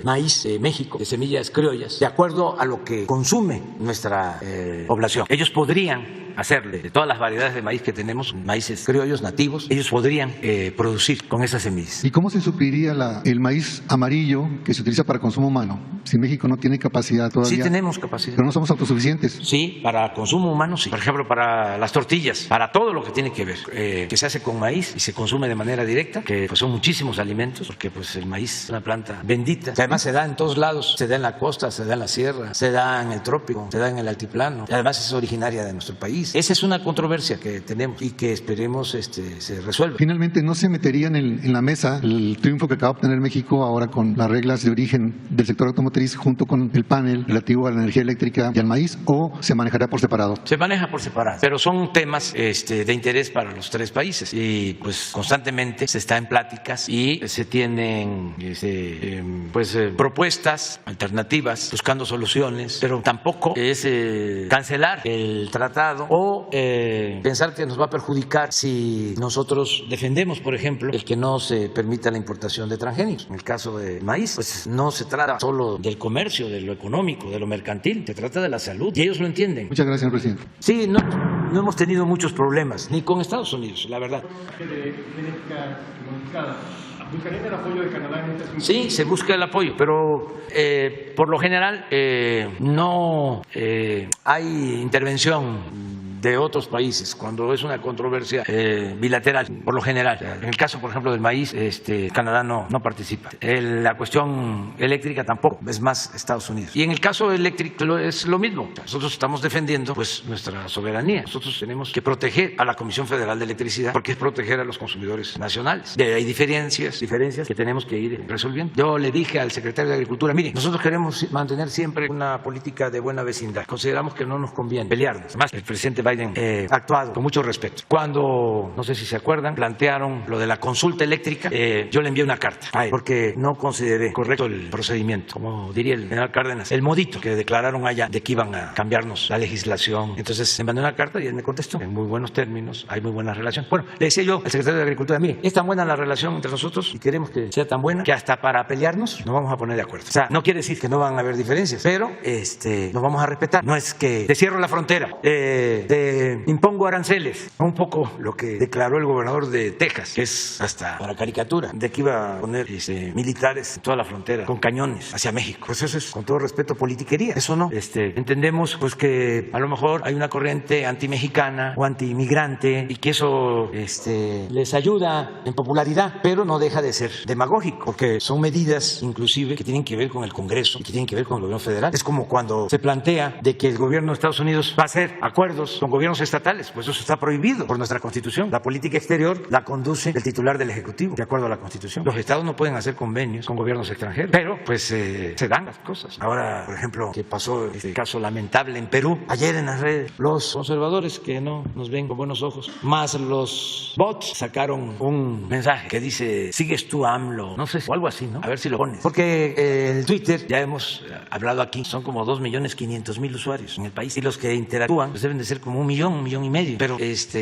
maíz de México, de semillas criollas, de acuerdo a lo que consume nuestra población. Ellos podrían hacerle de todas las variedades de maíz que tenemos, maíces criollos nativos, ellos podrían producir con esas semillas. ¿Y cómo se supliría el maíz amarillo que se utiliza para consumo humano? Si México no tiene capacidad todavía. Sí tenemos capacidad. Pero no somos autosuficientes. Sí, para consumo humano sí. Por ejemplo, para las tortillas, para todo lo que tiene que ver, que se hace con maíz y se consume de manera directa, que pues, son muchísimos alimentos, porque pues el maíz es una planta bendita, que además se da en todos lados, se da en la costa, se da en la sierra, se da en el trópico, se da en el altiplano, y además es originaria de nuestro país. Esa es una controversia que tenemos y que esperemos se resuelva. Finalmente, ¿no se metería en la mesa el triunfo que acaba de obtener México ahora con las reglas de origen del sector automotriz junto con el panel relativo a la energía eléctrica y al maíz, o se manejará por separado? Se maneja por separado, pero son temas de interés para los 3 países y pues constantemente se está en pláticas y se tienen propuestas alternativas buscando soluciones, pero tampoco es cancelar el tratado o pensar que nos va a perjudicar si nosotros defendemos, por ejemplo, el que no se permita la importación de transgénicos. En el caso del maíz, pues no se trata solo del comercio, de lo económico, de lo mercantil, se trata de la salud y ellos lo entienden. Muchas gracias, señor presidente. Sí, no hemos tenido muchos problemas, ni con Estados Unidos, la verdad. ¿Buscarían el apoyo de Canadá en este asunto? Sí, se busca el apoyo, pero por lo general no hay intervención de otros países cuando es una controversia bilateral, por lo general. En el caso, por ejemplo, del maíz, Canadá no participa. La cuestión eléctrica tampoco, es más Estados Unidos. Y en el caso eléctrico es lo mismo. Nosotros estamos defendiendo pues nuestra soberanía. Nosotros tenemos que proteger a la Comisión Federal de Electricidad porque es proteger a los consumidores nacionales. Hay diferencias que tenemos que ir resolviendo. Yo le dije al secretario de Agricultura, mire, nosotros queremos mantener siempre una política de buena vecindad. Consideramos que no nos conviene pelearnos. Además, el presidente Biden ha actuado con mucho respeto. Cuando, no sé si se acuerdan, plantearon lo de la consulta eléctrica, yo le envié una carta a él porque no consideré correcto el procedimiento, como diría el general Cárdenas, el modito que declararon allá de que iban a cambiarnos la legislación. Entonces le mandé una carta y él me contestó en muy buenos términos, hay muy buena relación. Bueno, le decía yo al secretario de Agricultura, mire, es tan buena la relación entre nosotros y queremos que sea tan buena que hasta para pelearnos nos vamos a poner de acuerdo. O sea, no quiere decir que no van a haber diferencias, pero nos vamos a respetar. No es que te cierro la frontera de impongo aranceles. Un poco lo que declaró el gobernador de Texas, que es hasta para caricatura, de que iba a poner militares en toda la frontera con cañones hacia México. Pues eso es, con todo respeto, politiquería. Eso no. Entendemos pues que a lo mejor hay una corriente antimexicana o antimigrante y que eso les ayuda en popularidad, pero no deja de ser demagógico, porque son medidas inclusive que tienen que ver con el Congreso y que tienen que ver con el gobierno federal. Es como cuando se plantea de que el gobierno de Estados Unidos va a hacer acuerdos con gobiernos estatales, pues eso está prohibido por nuestra Constitución. La política exterior la conduce el titular del Ejecutivo, de acuerdo a la Constitución. Los estados no pueden hacer convenios con gobiernos extranjeros, pero pues se dan las cosas. Ahora, por ejemplo, que pasó este caso lamentable en Perú, ayer en las redes, los conservadores que no nos ven con buenos ojos, más los bots, sacaron un mensaje que dice, sigues tú AMLO, no sé, o algo así, ¿no? A ver si lo pones. Porque el Twitter, ya hemos hablado aquí, son como 2.500.000 usuarios en el país, y los que interactúan pues deben de ser como 1 millón y medio. Pero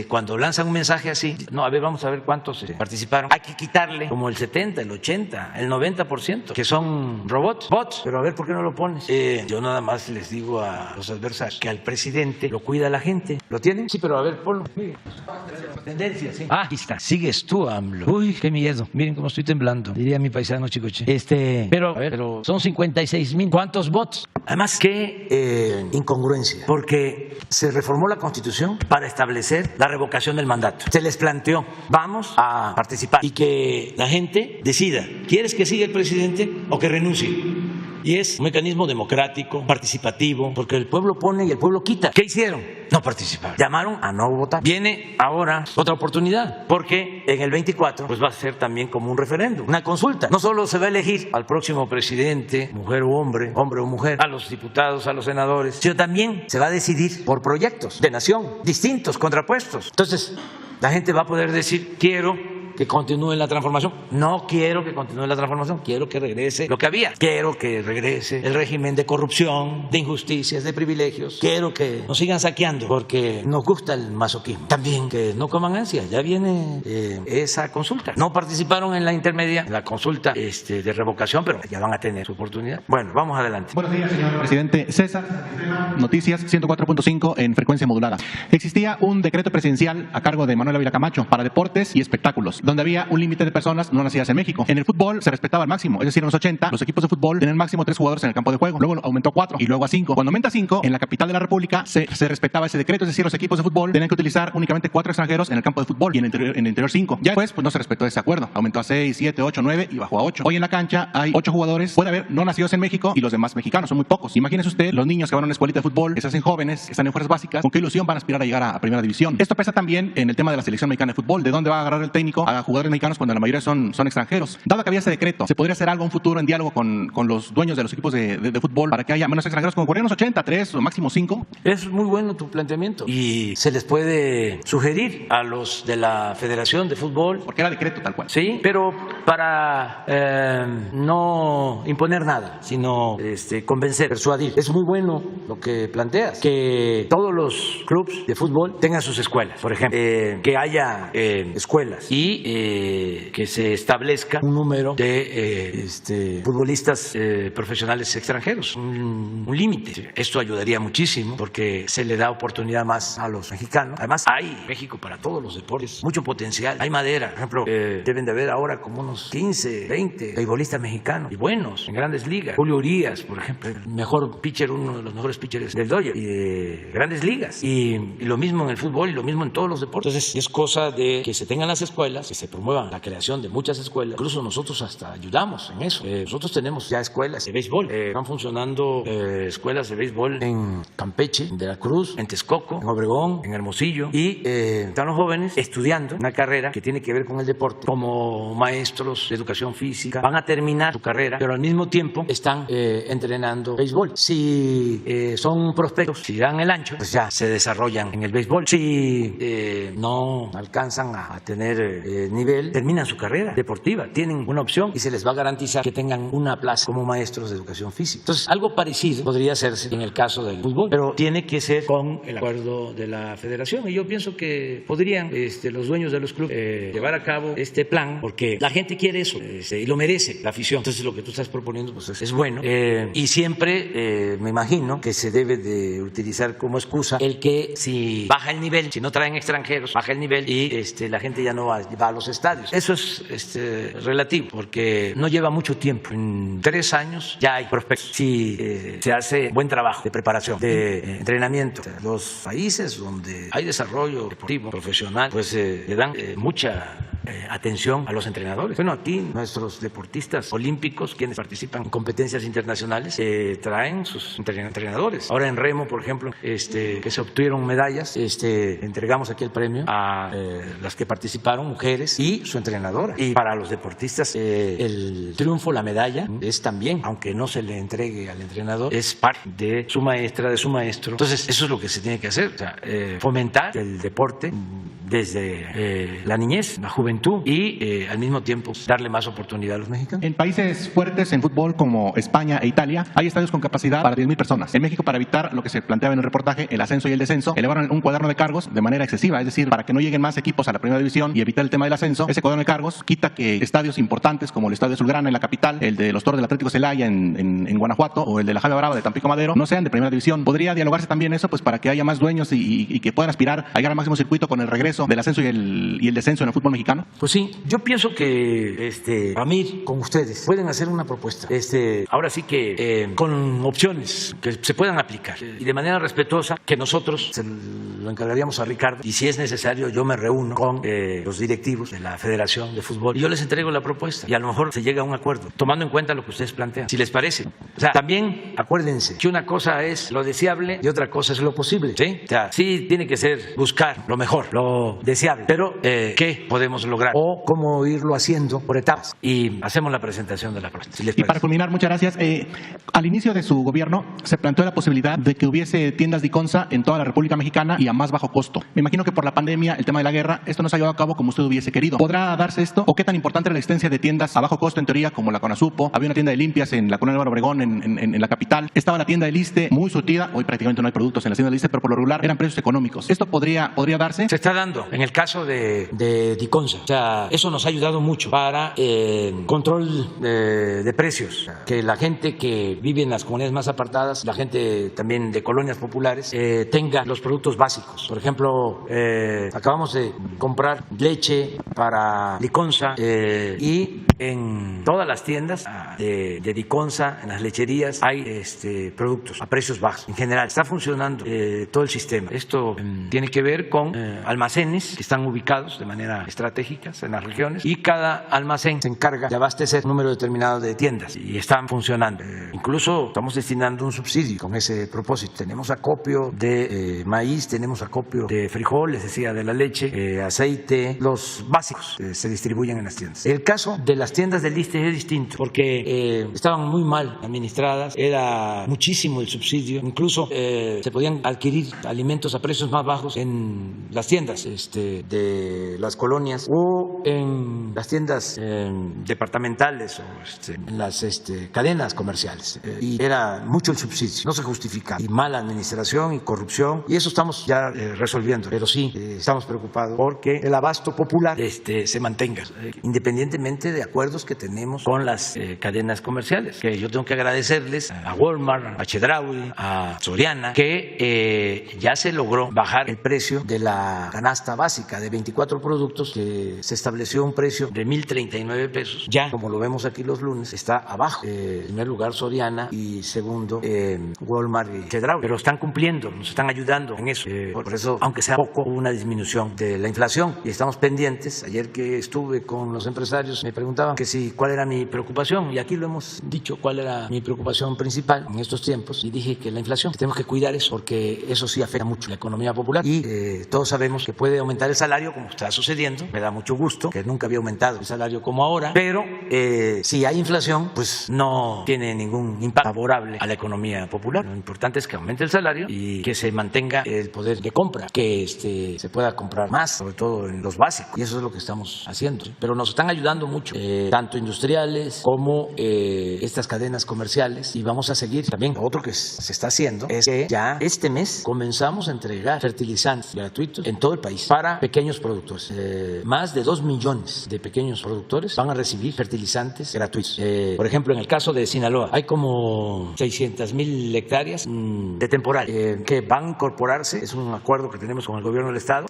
cuando lanzan un mensaje así, no, a ver, vamos a ver cuántos participaron. Hay que quitarle como el 70, el 80, el 90%, que son robots, bots. Pero a ver, ¿por qué no lo pones? Yo nada más les digo a los adversarios que al presidente lo cuida la gente. ¿Lo tienen? Sí, pero a ver, ponlo. Tendencia, sí. Ah, aquí está. Sigues tú, AMLO. Uy, qué miedo. Miren cómo estoy temblando. Diría mi paisano Chicoche. Pero, a ver, pero son 56,000. ¿Cuántos bots? Además, qué incongruencia. Porque se reformó la Constitución para establecer la revocación del mandato. Se les planteó, vamos a participar y que la gente decida, ¿quieres que siga el presidente o que renuncie? Y es un mecanismo democrático, participativo, porque el pueblo pone y el pueblo quita. ¿Qué hicieron? No participar. Llamaron a no votar. Viene ahora otra oportunidad, porque en el 24 pues va a ser también como un referéndum, una consulta. No solo se va a elegir al próximo presidente, mujer o hombre o mujer, a los diputados, a los senadores, sino también se va a decidir por proyectos de nación, distintos, contrapuestos. Entonces, la gente va a poder decir, quiero que continúe la transformación. No quiero que continúe la transformación, quiero que regrese lo que había. Quiero que regrese el régimen de corrupción, de injusticias, de privilegios. Quiero que nos sigan saqueando porque nos gusta el masoquismo. También que no coman ansia, ya viene esa consulta. No participaron en la intermedia, en la consulta de revocación, pero ya van a tener su oportunidad. Bueno, vamos adelante. Buenos días, señor presidente. César, Noticias 104.5 en frecuencia modulada. Existía un decreto presidencial a cargo de Manuel Ávila Camacho para deportes y espectáculos, donde había un límite de personas no nacidas en México. En el fútbol se respetaba al máximo, es decir, en los 80 los equipos de fútbol tenían máximo 3 jugadores en el campo de juego, luego aumentó a 4 y luego a 5. Cuando aumenta a 5, en la capital de la República se respetaba ese decreto, es decir, los equipos de fútbol tenían que utilizar únicamente 4 extranjeros en el campo de fútbol y en el interior 5. Ya después, pues no se respetó ese acuerdo, aumentó a 6, 7, 8, 9 y bajó a 8. Hoy en la cancha hay 8 jugadores, puede haber no nacidos en México y los demás mexicanos, son muy pocos. Imagínese usted los niños que van a una escuelita de fútbol, que se hacen jóvenes, que están en fuerzas básicas, con qué ilusión van a aspirar a llegar a primera división. Esto pesa también en el tema de la selección mexicana de fútbol, de dónde va a agarrar el técnico a jugadores mexicanos cuando la mayoría son extranjeros. Dado que había ese decreto, ¿se podría hacer algo en un futuro en diálogo con los dueños de los equipos de fútbol para que haya menos extranjeros como ocurrió en los 80, 3 o máximo 5? Es muy bueno tu planteamiento y se les puede sugerir a los de la Federación de Fútbol. Porque era decreto tal cual. Sí, pero para no imponer nada, sino convencer, persuadir. Es muy bueno lo que planteas, que todos los clubes de fútbol tengan sus escuelas, por ejemplo, que haya escuelas y que se establezca un número de futbolistas profesionales extranjeros, un límite. Esto ayudaría muchísimo porque se le da oportunidad más a los mexicanos. Además, hay en México para todos los deportes mucho potencial. Hay madera. Por ejemplo, deben de haber ahora como unos 15, 20 beisbolistas mexicanos y buenos en grandes ligas. Julio Urias, por ejemplo, el mejor pitcher, uno de los mejores pitchers del Dodger y de grandes ligas. Y lo mismo en el fútbol y lo mismo en todos los deportes. Entonces, es cosa de que se tengan las escuelas, que se promuevan la creación de muchas escuelas. Incluso nosotros hasta ayudamos en eso. Nosotros tenemos ya escuelas de béisbol. Están funcionando escuelas de béisbol en Campeche, en Veracruz, en Texcoco, en Obregón, en Hermosillo. Y están los jóvenes estudiando una carrera que tiene que ver con el deporte, como maestros de educación física. Van a terminar su carrera, pero al mismo tiempo están entrenando béisbol. Si son prospectos, si dan el ancho, pues ya se desarrollan en el béisbol. Si no alcanzan a tener nivel terminan su carrera deportiva, tienen una opción y se les va a garantizar que tengan una plaza como maestros de educación física. Entonces, algo parecido podría hacerse en el caso del fútbol, pero tiene que ser con el acuerdo de la federación. Y yo pienso que podrían los dueños de los clubes llevar a cabo este plan, porque la gente quiere eso y lo merece la afición. Entonces, lo que tú estás proponiendo pues es bueno. Y siempre me imagino que se debe de utilizar como excusa el que si baja el nivel, si no traen extranjeros, baja el nivel y la gente ya no va a los estadios. Eso es relativo, porque no lleva mucho tiempo. En 3 años ya hay prospectos. Si se hace buen trabajo de preparación, de entrenamiento. Los países donde hay desarrollo deportivo, profesional, pues le dan mucha atención a los entrenadores. Bueno, aquí nuestros deportistas olímpicos, quienes participan en competencias internacionales, traen sus entrenadores. Ahora en remo, por ejemplo, que se obtuvieron medallas, entregamos aquí el premio a las que participaron, mujeres y su entrenadora. Y para los deportistas el triunfo, la medalla, es también, aunque no se le entregue al entrenador, es parte de su maestra, de su maestro. Entonces eso es lo que se tiene que hacer, o sea, fomentar el deporte desde la niñez, la juventud y al mismo tiempo darle más oportunidad a los mexicanos. En países fuertes en fútbol como España e Italia hay estadios con capacidad para 10,000 personas. En México, para evitar lo que se planteaba en el reportaje, el ascenso y el descenso, elevaron un cuaderno de cargos de manera excesiva, es decir, para que no lleguen más equipos a la primera división y evitar el tema del ascenso. Ese cuaderno de cargos quita que estadios importantes como el Estadio de Sulgrana en la capital, el de los Toros del Atlético Celaya en Guanajuato o el de la Jaime Brava de Tampico Madero no sean de primera división. ¿Podría dialogarse también eso pues para que haya más dueños y que puedan aspirar a llegar al máximo circuito con el regreso del ascenso y el descenso en el fútbol mexicano? Pues sí, yo pienso que a mí, con ustedes, pueden hacer una propuesta. Ahora sí que con opciones que se puedan aplicar y de manera respetuosa, que nosotros se lo encargaríamos a Ricardo y si es necesario yo me reúno con los directivos de la Federación de Fútbol y yo les entrego la propuesta y a lo mejor se llega a un acuerdo, tomando en cuenta lo que ustedes plantean, si les parece. O sea, también acuérdense que una cosa es lo deseable y otra cosa es lo posible, ¿sí? O sea, sí tiene que ser buscar lo mejor, lo deseable, pero ¿qué podemos lograr? O cómo irlo haciendo por etapas. Y hacemos la presentación de la propuesta. Si y para culminar, muchas gracias. Al inicio de su gobierno se planteó la posibilidad de que hubiese tiendas de Diconsa en toda la República Mexicana y a más bajo costo. Me imagino que por la pandemia, el tema de la guerra, esto no se ha llevado a cabo como usted hubiese querido. ¿Podrá darse esto? ¿O qué tan importante es la existencia de tiendas a bajo costo en teoría como la Conasupo? Había una tienda de limpias en la Colonia Álvaro Obregón en la capital. Estaba la tienda de Liste muy surtida. Hoy prácticamente no hay productos en la tienda de Liste, pero por lo regular eran precios económicos. ¿Esto podría darse? Se está dando en el caso de Diconsa. O sea, eso nos ha ayudado mucho para control de precios. Que la gente que vive en las comunidades más apartadas, la gente también de colonias populares, tenga los productos básicos. Por ejemplo, acabamos de comprar leche para Diconsa y en todas las tiendas de Diconsa, en las lecherías, hay productos a precios bajos. En general, está funcionando todo el sistema. Esto tiene que ver con almacenes que están ubicados de manera estratégica en las regiones y cada almacén se encarga de abastecer un número determinado de tiendas y están funcionando. Incluso estamos destinando un subsidio con ese propósito. Tenemos acopio de maíz, tenemos acopio de frijoles, decía, de la leche, aceite, los básicos se distribuyen en las tiendas. El caso de las tiendas del Liste es distinto porque estaban muy mal administradas, era muchísimo el subsidio, incluso se podían adquirir alimentos a precios más bajos en las tiendas de las colonias o en las tiendas departamentales o en las cadenas comerciales. Y era mucho el subsidio, no se justifica. Y mala administración y corrupción, y eso estamos ya resolviendo. Pero sí, estamos preocupados porque el abasto popular se mantenga, independientemente de acuerdos que tenemos con las cadenas comerciales. Que yo tengo que agradecerles a Walmart, a Chedraui, a Soriana, que ya se logró bajar el precio de la canasta básica de 24 productos, que se estableció un precio de 1,039 pesos. Ya, como lo vemos aquí los lunes, está abajo. En primer lugar Soriana y segundo Walmart y Chedraui. Pero están cumpliendo, nos están ayudando en eso. Por eso, aunque sea poco, hubo una disminución de la inflación y estamos pendientes. Ayer que estuve con los empresarios me preguntaban que cuál era mi preocupación, y aquí lo hemos dicho, cuál era mi preocupación principal en estos tiempos, y dije que la inflación, que tenemos que cuidar eso porque eso sí afecta mucho la economía popular y todos sabemos que puede aumentar el salario como está sucediendo. Me da mucho gusto justo, que nunca había aumentado el salario como ahora, pero si hay inflación, pues no tiene ningún impacto favorable a la economía popular. Lo importante es que aumente el salario y que se mantenga el poder de compra, que se pueda comprar más, sobre todo en los básicos, y eso es lo que estamos haciendo. Pero nos están ayudando mucho, tanto industriales como estas cadenas comerciales, y vamos a seguir. También otro que se está haciendo es que ya este mes comenzamos a entregar fertilizantes gratuitos en todo el país para pequeños productores. Más de 2 millones de pequeños productores van a recibir fertilizantes gratuitos. Por ejemplo, en el caso de Sinaloa, hay como 600,000 hectáreas de temporal que van a incorporarse. Es un acuerdo que tenemos con el gobierno del estado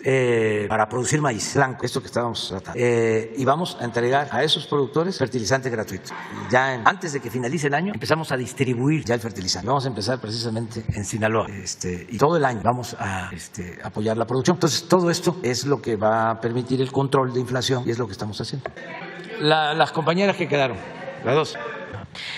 para producir maíz blanco, esto que estábamos tratando. Y vamos a entregar a esos productores fertilizantes gratuitos. Ya antes de que finalice el año empezamos a distribuir ya el fertilizante. Vamos a empezar precisamente en Sinaloa, y todo el año vamos a apoyar la producción. Entonces todo esto es lo que va a permitir el control de inflación y es lo que estamos haciendo. Las compañeras que quedaron, las dos.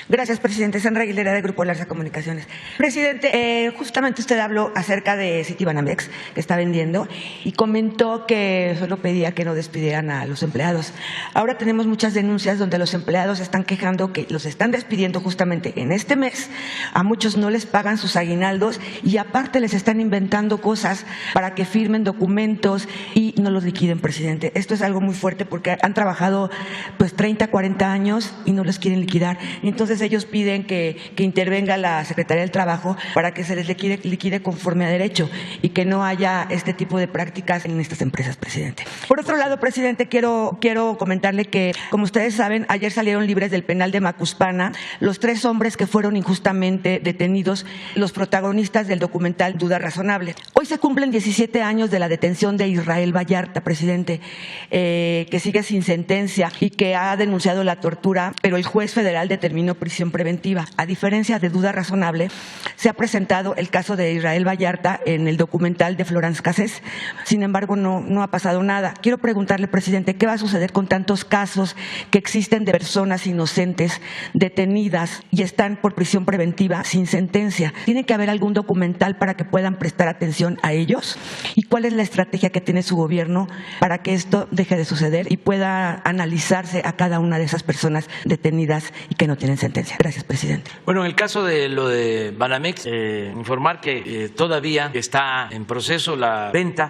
Gracias, presidente. Sandra Aguilera, de Grupo Larsa Comunicaciones. Presidente, justamente usted habló acerca de Citibanamex, que está vendiendo, y comentó que solo pedía que no despidieran a los empleados. Ahora tenemos muchas denuncias donde los empleados están quejando que los están despidiendo justamente en este mes. A muchos no les pagan sus aguinaldos y aparte les están inventando cosas para que firmen documentos y no los liquiden, presidente. Esto es algo muy fuerte porque han trabajado pues 30, 40 años y no los quieren liquidar. Entonces ellos piden que intervenga la Secretaría del Trabajo para que se les liquide conforme a derecho y que no haya este tipo de prácticas en estas empresas, presidente. Por otro lado, presidente, quiero comentarle que, como ustedes saben, ayer salieron libres del penal de Macuspana los 3 hombres que fueron injustamente detenidos, los protagonistas del documental Duda Razonable. Hoy se cumplen 17 años de la detención de Israel Vallarta, presidente, que sigue sin sentencia y que ha denunciado la tortura, pero el juez federal determinó prisión preventiva. A diferencia de Duda Razonable, se ha presentado el caso de Israel Vallarta en el documental de Florence Cassés. Sin embargo, no ha pasado nada. Quiero preguntarle, presidente, ¿qué va a suceder con tantos casos que existen de personas inocentes detenidas y están por prisión preventiva sin sentencia? ¿Tiene que haber algún documental para que puedan prestar atención a ellos? ¿Y cuál es la estrategia que tiene su gobierno para que esto deje de suceder y pueda analizarse a cada una de esas personas detenidas y que no tienen sentencia? Gracias, presidente. Bueno, en el caso de lo de Banamex, informar que todavía está en proceso la venta.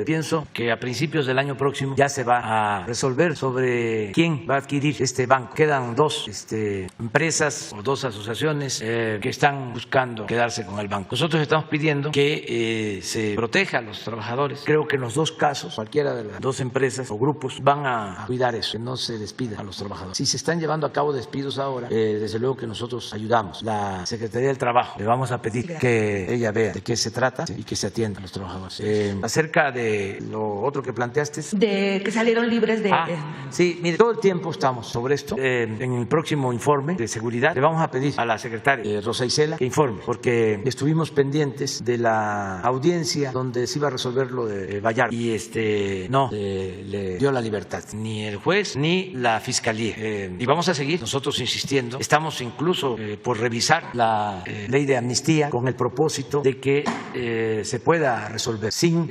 Pienso que a principios del año próximo ya se va a resolver sobre quién va a adquirir este banco. Quedan 2 empresas o 2 asociaciones que están buscando quedarse con el banco. Nosotros estamos pidiendo que se proteja a los trabajadores. Creo que en los 2 casos, cualquiera de las 2 empresas o grupos van a cuidar eso, que no se despida a los trabajadores. Si se están llevando a cabo despidos ahora, desde luego que nosotros ayudamos. La Secretaría del Trabajo le vamos a pedir que ella vea de qué se trata y que se atienda a los trabajadores. Acerca de lo otro que planteaste, de que salieron libres de... Sí, mire, todo el tiempo estamos sobre esto. En el próximo informe de seguridad le vamos a pedir a la secretaria Rosa Isela que informe, porque estuvimos pendientes de la audiencia donde se iba a resolver lo de Vallarta y no le dio la libertad ni el juez ni la fiscalía. Y vamos a seguir nosotros insistiendo. Estamos incluso por revisar la ley de amnistía con el propósito de que se pueda resolver sin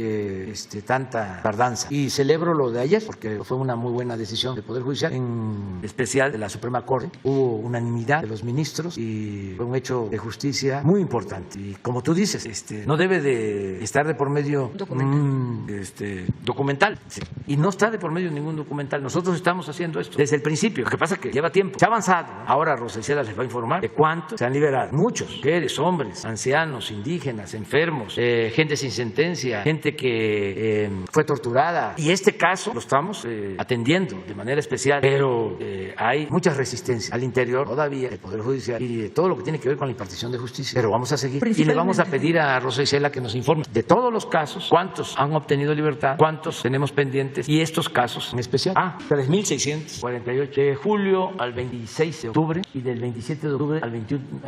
tanta tardanza. Y celebro lo de ayer porque fue una muy buena decisión del Poder Judicial, en especial de la Suprema Corte. Hubo unanimidad de los ministros y fue un hecho de justicia muy importante. Y como tú dices, no debe de estar de por medio documental. Sí. Y no está de por medio ningún documental. Nosotros estamos haciendo esto desde el principio. Lo que pasa es que lleva tiempo. Se ha avanzado. Ahora Rosa Isela les va a informar de cuántos se han liberado. Muchos, mujeres, hombres, ancianos, indígenas, enfermos, gente sin sentencia, gente que fue torturada. Y este caso lo estamos atendiendo de manera especial, pero hay muchas resistencias al interior todavía del Poder Judicial y de todo lo que tiene que ver con la impartición de justicia. Pero vamos a seguir y le vamos a pedir a Rosa Isela que nos informe de todos los casos, cuántos han obtenido libertad, cuántos tenemos pendientes y estos casos en especial. 3.648 de julio al 26 de octubre octubre y del 27 de octubre al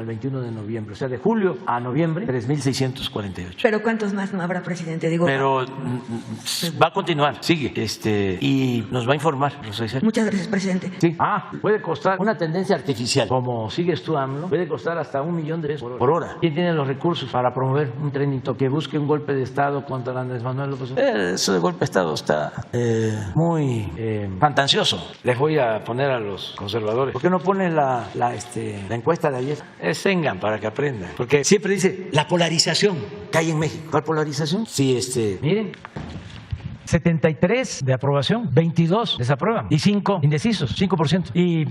21 de noviembre. O sea, de julio a noviembre, 3.648. ¿Pero cuántos más no habrá, presidente? Digo, pero va a continuar, sigue, y nos va a informar. Muchas gracias, presidente. Sí. Puede costar una tendencia artificial, como sigues tú, AMLO, puede costar hasta $1 millón por hora. ¿Quién tiene los recursos para promover un trending topic que busque un golpe de Estado contra Andrés Manuel López Obrador? Eso de golpe de Estado está muy fantasioso. Les voy a poner a los conservadores. ¿Por qué no ponen la encuesta de ayer? Tengan para que aprendan. Porque siempre dice la polarización que hay en México. ¿Cuál polarización? Sí, miren. 73 de aprobación, 22 desaprueban y 5 indecisos, 5%. ¿Y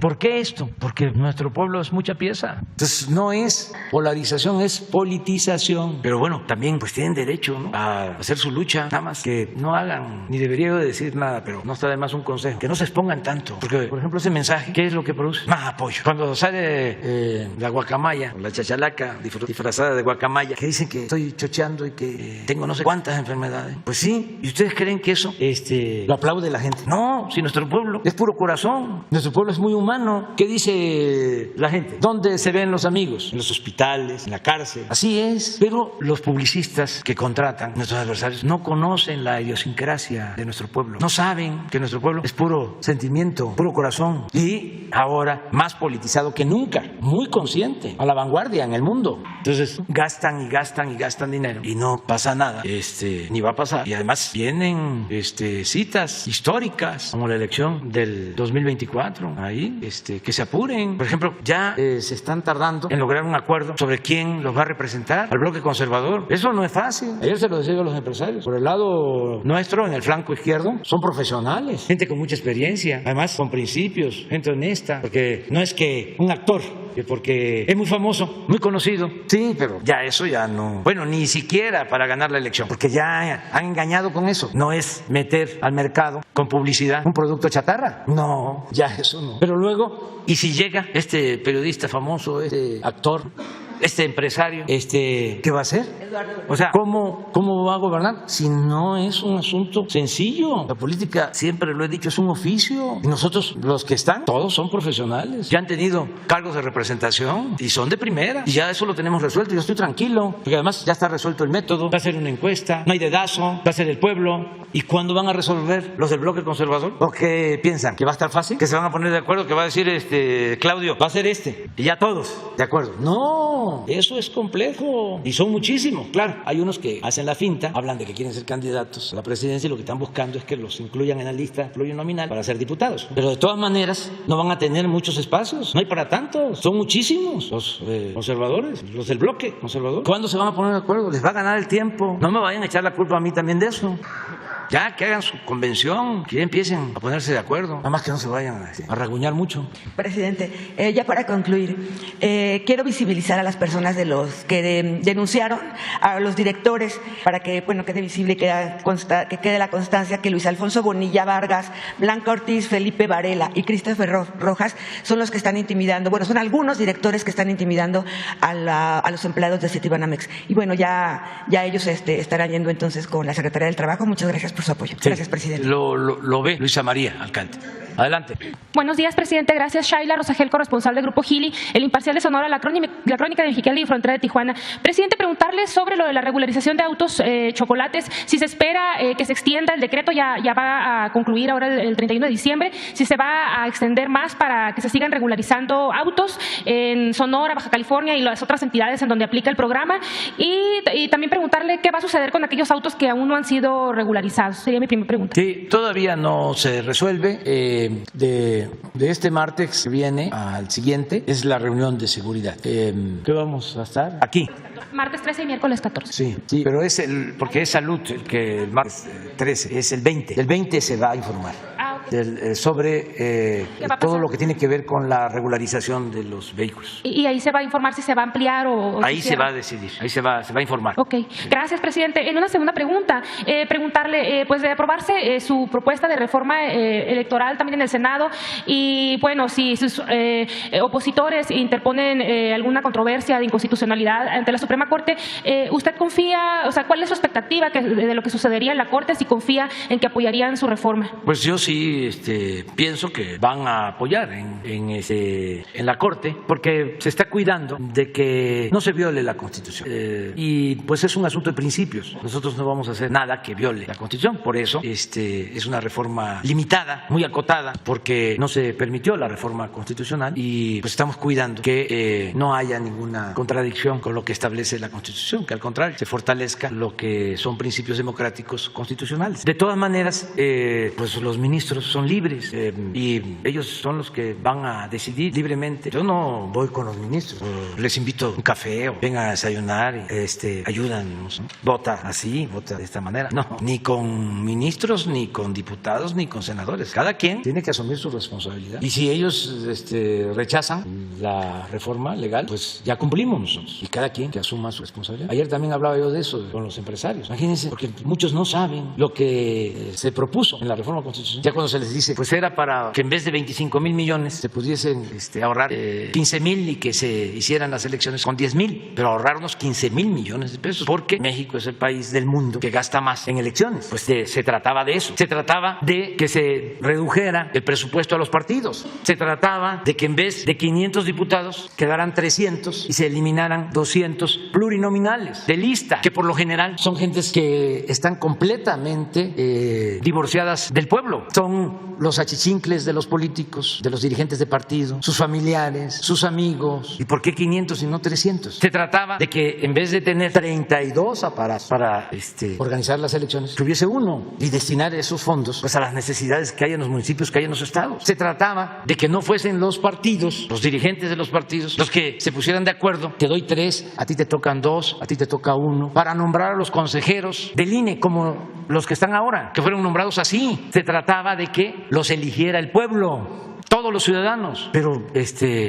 por qué esto? Porque nuestro pueblo es mucha pieza. Entonces no es polarización, es politización. Pero bueno, también pues tienen derecho, ¿no?, a hacer su lucha, nada más que no hagan, ni debería yo decir nada, pero no está de más un consejo, que no se expongan tanto. Porque, por ejemplo, ese mensaje, ¿qué es lo que produce? Más apoyo. Cuando sale la guacamaya, o la chachalaca disfrazada de guacamaya, que dicen que estoy chocheando y que tengo no sé cuántas enfermedades, pues sí. ¿Y ustedes creen que eso lo aplaude la gente? No, si nuestro pueblo es puro corazón, nuestro pueblo es muy humano. ¿Qué dice la gente? ¿Dónde se ven los amigos? En los hospitales, en la cárcel. Así es. Pero los publicistas que contratan nuestros adversarios no conocen la idiosincrasia de nuestro pueblo. No saben que nuestro pueblo es puro sentimiento, puro corazón. Y ahora más politizado que nunca, muy consciente, a la vanguardia en el mundo. Entonces gastan y gastan y gastan dinero y no pasa nada, ni va a pasar. Y además vienen citas históricas como la elección del 2024 ahí, que se apuren. Por ejemplo, ya se están tardando en lograr un acuerdo sobre quién los va a representar al bloque conservador. Eso no es fácil. Ayer se lo decía a los empresarios. Por el lado nuestro, en el flanco izquierdo, son profesionales, gente con mucha experiencia, además con principios, gente honesta, porque no es que un actor, porque es muy famoso, muy conocido, sí, pero ya eso ya no, bueno, ni siquiera para ganar la elección, porque ya han engañado con eso. No es meter al mercado con publicidad un producto chatarra, no, ya eso no. Pero luego, y si llega este periodista famoso, este actor, este empresario, ¿qué va a hacer? O sea, ¿cómo va a gobernar si no es un asunto sencillo? La política, siempre lo he dicho, es un oficio. Y nosotros, los que están, todos son profesionales. Ya han tenido cargos de representación y son de primera. Y ya eso lo tenemos resuelto. Yo estoy tranquilo, porque además ya está resuelto el método. Va a ser una encuesta, no hay dedazo, va a ser el pueblo. ¿Y cuándo van a resolver los del bloque conservador? ¿O qué piensan? ¿Que va a estar fácil? ¿Que se van a poner de acuerdo? ¿Que va a decir Claudio, va a ser y ya todos de acuerdo? No, eso es complejo y son muchísimos. Claro, hay unos que hacen la finta, hablan de que quieren ser candidatos a la presidencia y lo que están buscando es que los incluyan en la lista plurinominal para ser diputados. Pero de todas maneras no van a tener muchos espacios, no hay para tantos, son muchísimos los conservadores, los del bloque conservador. ¿Cuándo se van a poner de acuerdo? Les va a ganar el tiempo. No me vayan a echar la culpa a mí también de eso. Ya, que hagan su convención, que ya empiecen a ponerse de acuerdo. Nada más que no se vayan a raguñar mucho. Presidente, ya para concluir, quiero visibilizar a las personas de los que denunciaron, a los directores, para que, bueno, quede visible y que quede la constancia que Luis Alfonso Bonilla Vargas, Blanca Ortiz, Felipe Varela y Christopher Rojas son los que están intimidando, bueno, son algunos directores que están intimidando a los empleados de Citibanamex. Y bueno, ya ellos estarán yendo entonces con la Secretaría del Trabajo. Muchas gracias por su apoyo. Sí. Gracias, presidente. Lo ve Luisa María Alcante. Adelante. Buenos días, presidente. Gracias, Shaila Rosagel, corresponsal del Grupo Gili, El Imparcial de Sonora, la Crónica de Mexicali y Frontera de Tijuana. Presidente, preguntarle sobre lo de la regularización de autos chocolates, si se espera que se extienda el decreto, ya va a concluir ahora el 31 de diciembre, si se va a extender más para que se sigan regularizando autos en Sonora, Baja California y las otras entidades en donde aplica el programa, y también preguntarle qué va a suceder con aquellos autos que aún no han sido regularizados. Sería mi primera pregunta. Sí, todavía no se resuelve. De este martes que viene al siguiente es la reunión de seguridad. ¿Qué vamos a estar? Aquí. Martes 13 y miércoles 14. Sí, pero porque es salud el martes 13, es el 20. El 20 se va a informar. Sobre todo lo que tiene que ver con la regularización de los vehículos. ¿Y ahí se va a informar si se va a ampliar o ahí se va a decidir, ahí se va a informar. Ok, gracias, presidente. En una segunda pregunta, preguntarle, pues de aprobarse su propuesta de reforma electoral también en el Senado, y bueno, si sus opositores interponen alguna controversia de inconstitucionalidad ante la Suprema Corte, ¿usted confía, o sea, cuál es su expectativa de lo que sucedería en la Corte, si confía en que apoyarían su reforma? Pues yo sí sí pienso que van a apoyar en la Corte, porque se está cuidando de que no se viole la Constitución. Y pues es un asunto de principios. Nosotros no vamos a hacer nada que viole la Constitución. Por eso es una reforma limitada, muy acotada, porque no se permitió la reforma constitucional y pues estamos cuidando que no haya ninguna contradicción con lo que establece la Constitución, que al contrario se fortalezca lo que son principios democráticos constitucionales. De todas maneras, pues los ministros son libres y ellos son los que van a decidir libremente. Yo no voy con los ministros, les invito a un café o vengan a desayunar y ayúdanos, ¿no? Vota así, vota de esta manera. No, ni con ministros, ni con diputados, ni con senadores. Cada quien tiene que asumir su responsabilidad. Y si ellos rechazan la reforma legal, pues ya cumplimos nosotros. Y cada quien que asuma su responsabilidad. Ayer también hablaba yo de eso con los empresarios. Imagínense, porque muchos no saben lo que se propuso en la reforma constitucional. Ya cuando se les dice, pues era para que en vez de 25,000 millones se pudiesen ahorrar 15,000 y que se hicieran las elecciones con 10,000, pero ahorrarnos 15,000 millones de pesos, porque México es el país del mundo que gasta más en elecciones. Pues se trataba de eso. Se trataba de que se redujera el presupuesto a los partidos. Se trataba de que en vez de 500 diputados quedaran 300 y se eliminaran 200 plurinominales de lista, que por lo general son gentes que están completamente divorciadas del pueblo. Son los achichincles de los políticos, de los dirigentes de partido, sus familiares, sus amigos. ¿Y por qué 500 y no 300? Se trataba de que en vez de tener 32 aparatos para organizar las elecciones, que hubiese uno y destinar esos fondos pues a las necesidades que hay en los municipios, que hay en los estados. Se trataba de que no fuesen los partidos, los dirigentes de los partidos, los que se pusieran de acuerdo. Te doy 3, a ti te tocan 2, a ti te toca 1, para nombrar a los consejeros del INE como los que están ahora, que fueron nombrados así. Se trataba de que los eligiera el pueblo, todos los ciudadanos, pero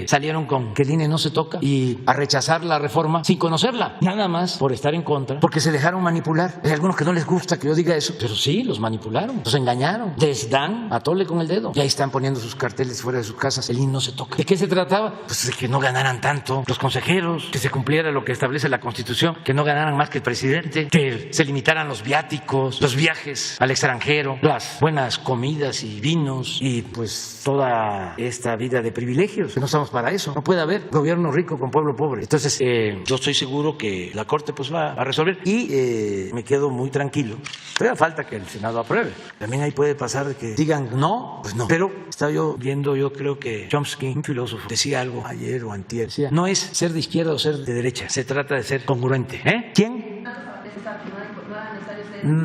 salieron con que el INE no se toca y a rechazar la reforma sin conocerla, nada más por estar en contra, porque se dejaron manipular. Hay algunos que no les gusta que yo diga eso, pero sí, los manipularon, los engañaron, les dan a tole con el dedo. Y ahí están poniendo sus carteles fuera de sus casas, el INE no se toca. ¿De qué se trataba? Pues de que no ganaran tanto los consejeros, que se cumpliera lo que establece la Constitución, que no ganaran más que el presidente, que se limitaran los viáticos, los viajes al extranjero, las buenas comidas y vinos y pues toda esta vida de privilegios, que no estamos para eso. No puede haber gobierno rico con pueblo pobre. Entonces, yo estoy seguro que la Corte pues va a resolver y me quedo muy tranquilo. Todavía falta que el Senado apruebe. También ahí puede pasar de que digan no, pues no. Pero estaba yo viendo, yo creo que Chomsky, un filósofo, decía algo ayer o antier. Decía, no es ser de izquierda o ser de derecha, se trata de ser congruente. ¿Quién?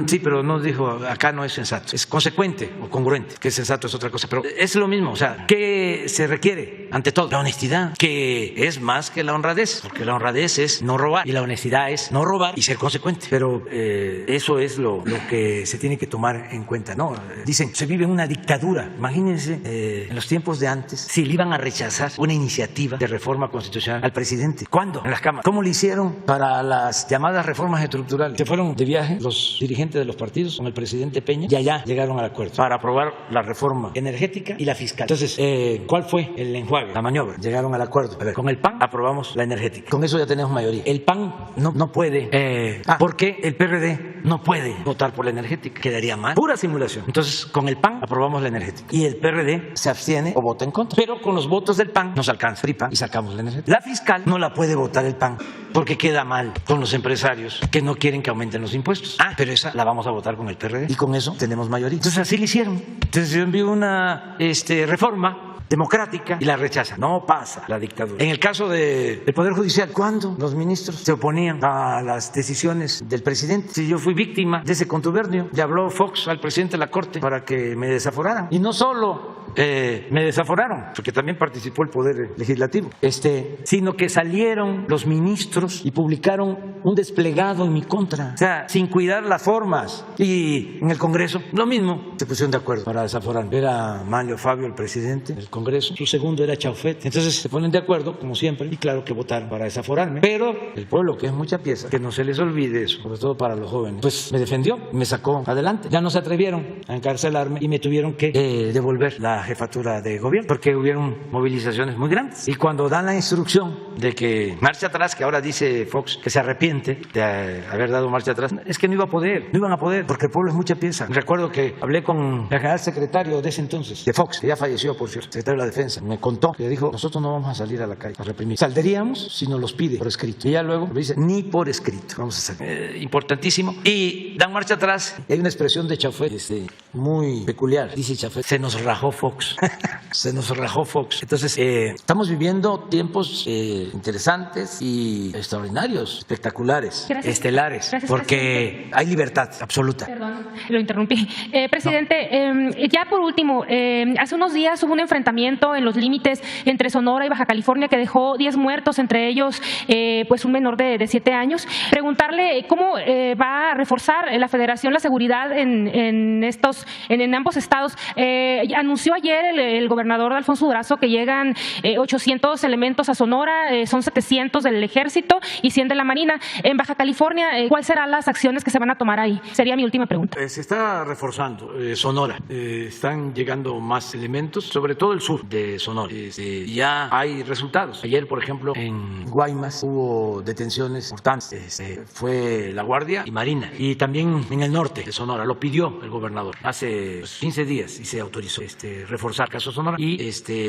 Sí, pero no dijo, acá no es sensato, es consecuente o congruente, que sensato es otra cosa, pero es lo mismo, o sea, ¿qué se requiere ante todo? La honestidad, que es más que la honradez, porque la honradez es no robar y la honestidad es no robar y ser consecuente, pero eso es lo que se tiene que tomar en cuenta, ¿no? Dicen, se vive en una dictadura, imagínense en los tiempos de antes, si le iban a rechazar una iniciativa de reforma constitucional al presidente, ¿cuándo? En las cámaras. ¿Cómo le hicieron para las llamadas reformas estructurales? Se fueron de viaje los dirigentes de los partidos con el presidente Peña y allá llegaron al acuerdo para aprobar la reforma energética y la fiscal. Entonces, ¿cuál fue el enjuague? La maniobra. Llegaron al acuerdo. A ver, con el PAN aprobamos la energética. Con eso ya tenemos mayoría. El PAN no puede. ¿Por qué el PRD no puede votar por la energética? Quedaría mal. Pura simulación. Entonces, con el PAN aprobamos la energética. Y el PRD se abstiene o vota en contra. Pero con los votos del PAN nos alcanza el PAN y sacamos la energética. La fiscal no la puede votar el PAN porque queda mal con los empresarios que no quieren que aumenten los impuestos. Pero esa la vamos a votar con el PRD y con eso tenemos mayoría. Entonces así lo hicieron. Entonces yo envío una reforma democrática y la rechaza. No pasa la dictadura. En el caso del Poder Judicial, ¿cuándo los ministros se oponían a las decisiones del presidente? Si yo fui víctima de ese contubernio, le habló Fox al presidente de la Corte para que me desaforaran. Y no solo me desaforaron, porque también participó el Poder Legislativo, sino que salieron los ministros y publicaron un desplegado en mi contra. O sea, sin cuidar las formas. Y en el Congreso, lo mismo. Se pusieron de acuerdo para desaforarme. Era Manlio Fabio, el presidente del Congreso. Su segundo era Chaufet. Entonces se ponen de acuerdo, como siempre, y claro que votaron para desaforarme. Pero el pueblo, que es mucha pieza, que no se les olvide eso, sobre todo para los jóvenes, pues me defendió, me sacó adelante. Ya no se atrevieron a encarcelarme y me tuvieron que devolver la jefatura de gobierno, porque hubieron movilizaciones muy grandes. Y cuando dan la instrucción de que marcha atrás, que ahora dice Fox que se arrepiente de haber dado marcha atrás, es que no iba a poder, no iban a poder, porque el pueblo es mucha pieza. Recuerdo que hablé con el general secretario de ese entonces, de Fox, que ya falleció, por cierto, secretario de la Defensa, me contó, que dijo, nosotros no vamos a salir a la calle a reprimir. Saldríamos si nos los pide por escrito. Y ya luego me dice, ni por escrito vamos a salir. Importantísimo. Y dan marcha atrás. Y hay una expresión de Chafet muy peculiar. Dice Chafet, se nos rajó Fox. Se nos rajó Fox. Entonces, estamos viviendo tiempos interesantes y extraordinarios, espectaculares, estelares, porque hay libertad absoluta. Perdón, lo interrumpí. Presidente, ya por último, hace unos días hubo un enfrentamiento en los límites entre Sonora y Baja California que dejó 10 muertos, entre ellos pues un menor de 7 años. Preguntarle cómo va a reforzar la Federación la seguridad en ambos estados. Anunció ayer el gobernador Alfonso Durazo que llegan 800 elementos a Sonora, son 700 del Ejército y 100 de la Marina. En Baja California, ¿cuáles serán las acciones que se van a tomar ahí? Sería mi última pregunta. Se está reforzando Sonora. Están llegando más elementos, sobre todo el sur de Sonora. Ya hay resultados. Ayer, por ejemplo, en Guaymas hubo detenciones importantes. Fue la Guardia y Marina. Y también en el norte de Sonora. Lo pidió el gobernador hace 15 días y se autorizó reforzar caso Sonora. Y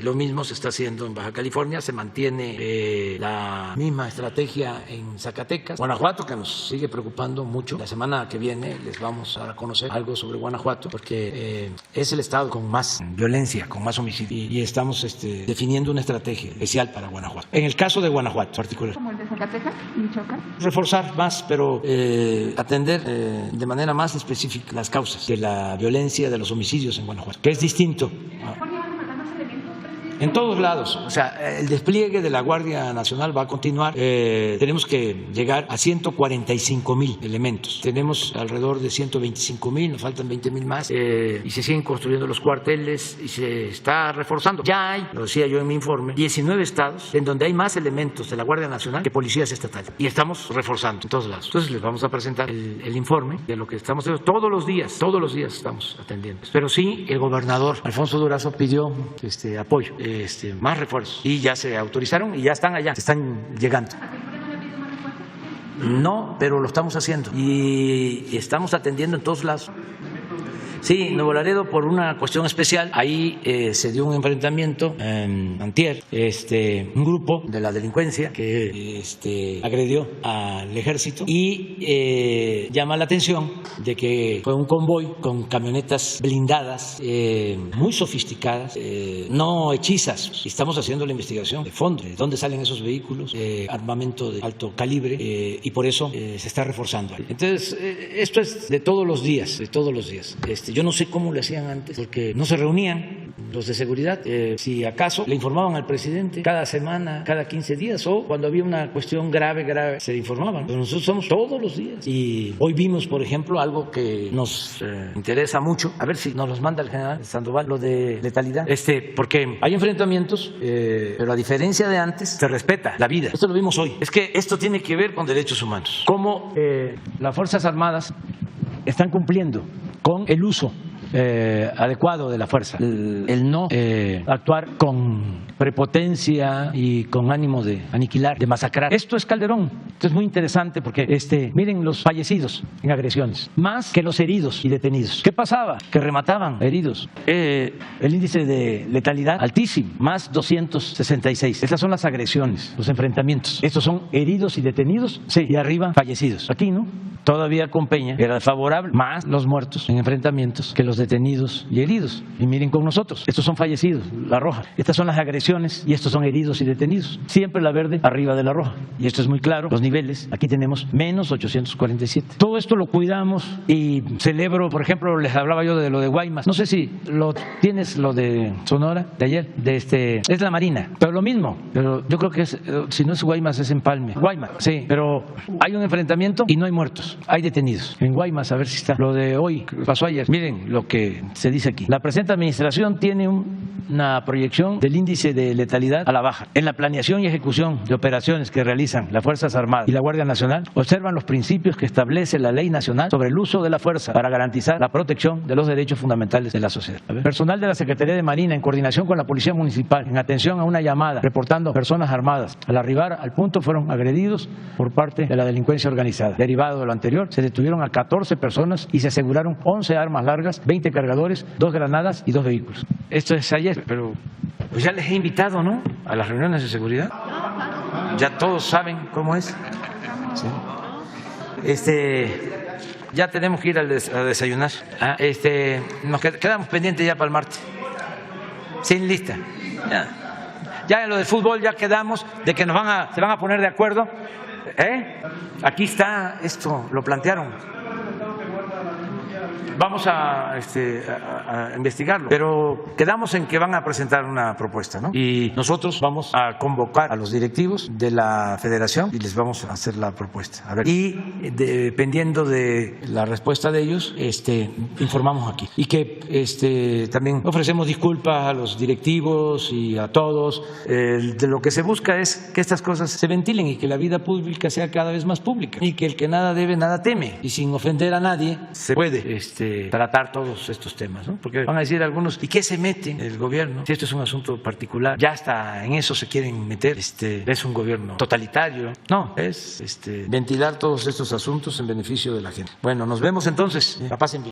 lo mismo se está haciendo en Baja California. Se mantiene la misma estrategia en Zacatecas. Guanajuato, que nos sigue preocupando mucho. La semana que viene les vamos a conocer algo sobre Guanajuato, porque es el estado con más violencia, con más homicidio. Y estamos definiendo una estrategia especial para Guanajuato. En el caso de Guanajuato, particular. ¿Como el de Zacatecas, Michoacán? Reforzar más, pero atender de manera más específica las causas de la violencia, de los homicidios en Guanajuato, que es distinto. En todos lados, o sea, el despliegue de la Guardia Nacional va a continuar. Tenemos que llegar a 145,000 elementos. Tenemos alrededor de 125,000, nos faltan 20,000 más, y se siguen construyendo los cuarteles y se está reforzando. Ya hay, lo decía yo en mi informe, 19 estados en donde hay más elementos de la Guardia Nacional que policías estatales. Y estamos reforzando en todos lados. Entonces les vamos a presentar el informe de lo que estamos haciendo todos los días estamos atendiendo. Pero sí, el gobernador Alfonso Durazo pidió apoyo. Más refuerzos y ya se autorizaron y ya están allá, están llegando. No, pero lo estamos haciendo y estamos atendiendo en todos lados. Sí, Nuevo Laredo por una cuestión especial. Ahí se dio un enfrentamiento antier, un grupo de la delincuencia que agredió al ejército y llama la atención de que fue un convoy con camionetas blindadas muy sofisticadas, no hechizas. Estamos haciendo la investigación de fondo, de dónde salen esos vehículos, armamento de alto calibre y por eso se está reforzando. Entonces, esto es de todos los días, de todos los días. Yo no sé cómo lo hacían antes, porque no se reunían los de seguridad. Si acaso le informaban al presidente cada semana, cada 15 días, o cuando había una cuestión grave, se informaban. Pero nosotros somos todos los días. Y hoy vimos, por ejemplo, algo que nos interesa mucho, a ver si nos los manda el general Sandoval, lo de letalidad. Porque hay enfrentamientos, pero a diferencia de antes, se respeta la vida. Esto lo vimos hoy. Es que esto tiene que ver con derechos humanos. Cómo las Fuerzas Armadas están cumpliendo con el uso adecuado de la fuerza, el no actuar con prepotencia y con ánimo de aniquilar, de masacrar. Esto es Calderón. Esto es muy interesante porque miren los fallecidos en agresiones, más que los heridos y detenidos. ¿Qué pasaba? Que remataban heridos. El índice de letalidad altísimo, más 266. Estas son las agresiones, los enfrentamientos. Estos son heridos y detenidos, sí, y arriba fallecidos. Aquí, ¿no? Todavía con Peña era favorable, más los muertos en enfrentamientos que los detenidos y heridos. Y miren con nosotros, estos son fallecidos, la roja. Estas son las agresiones y estos son heridos y detenidos. Siempre la verde arriba de la roja. Y esto es muy claro, los niveles. Aquí tenemos menos 847. Todo esto lo cuidamos y celebro, por ejemplo, les hablaba yo de lo de Guaymas. No sé si lo tienes, lo de Sonora, de ayer, es la Marina, pero lo mismo. Pero yo creo que si no es Guaymas, es Empalme. Guaymas, sí, pero hay un enfrentamiento y no hay muertos. Hay detenidos. En Guaymas, a ver si está. Lo de hoy, pasó ayer. Miren lo que se dice aquí. La presente administración tiene un una proyección del índice de letalidad a la baja. En la planeación y ejecución de operaciones que realizan las Fuerzas Armadas y la Guardia Nacional, observan los principios que establece la Ley Nacional sobre el uso de la fuerza para garantizar la protección de los derechos fundamentales de la sociedad. Personal de la Secretaría de Marina, en coordinación con la Policía Municipal, en atención a una llamada reportando personas armadas, al arribar al punto fueron agredidos por parte de la delincuencia organizada. Derivado de lo anterior, se detuvieron a 14 personas y se aseguraron 11 armas largas, 20 cargadores, 2 granadas y 2 vehículos. Esto es ayer, pero pues ya les he invitado, ¿no?, a las reuniones de seguridad. Ya todos saben cómo es. ¿Sí? Ya tenemos que ir a desayunar. Nos quedamos pendientes ya para el martes. Sin lista. Ya en lo del fútbol ya quedamos de que se van a poner de acuerdo. Aquí está esto, lo plantearon. Vamos a investigarlo, pero quedamos en que van a presentar una propuesta, ¿no? Y nosotros vamos a convocar a los directivos de la federación y les vamos a hacer la propuesta. A ver. Y dependiendo de la respuesta de ellos, informamos aquí. Y que también ofrecemos disculpas a los directivos y a todos. De lo que se busca es que estas cosas se ventilen y que la vida pública sea cada vez más pública y que el que nada debe, nada teme. Y sin ofender a nadie se puede tratar todos estos temas, ¿no? Porque van a decir algunos, ¿y qué se mete el gobierno? Si esto es un asunto particular, ya hasta en eso se quieren meter, es un gobierno totalitario. No, es ventilar todos estos asuntos en beneficio de la gente. Bueno, nos vemos entonces. La pasen bien.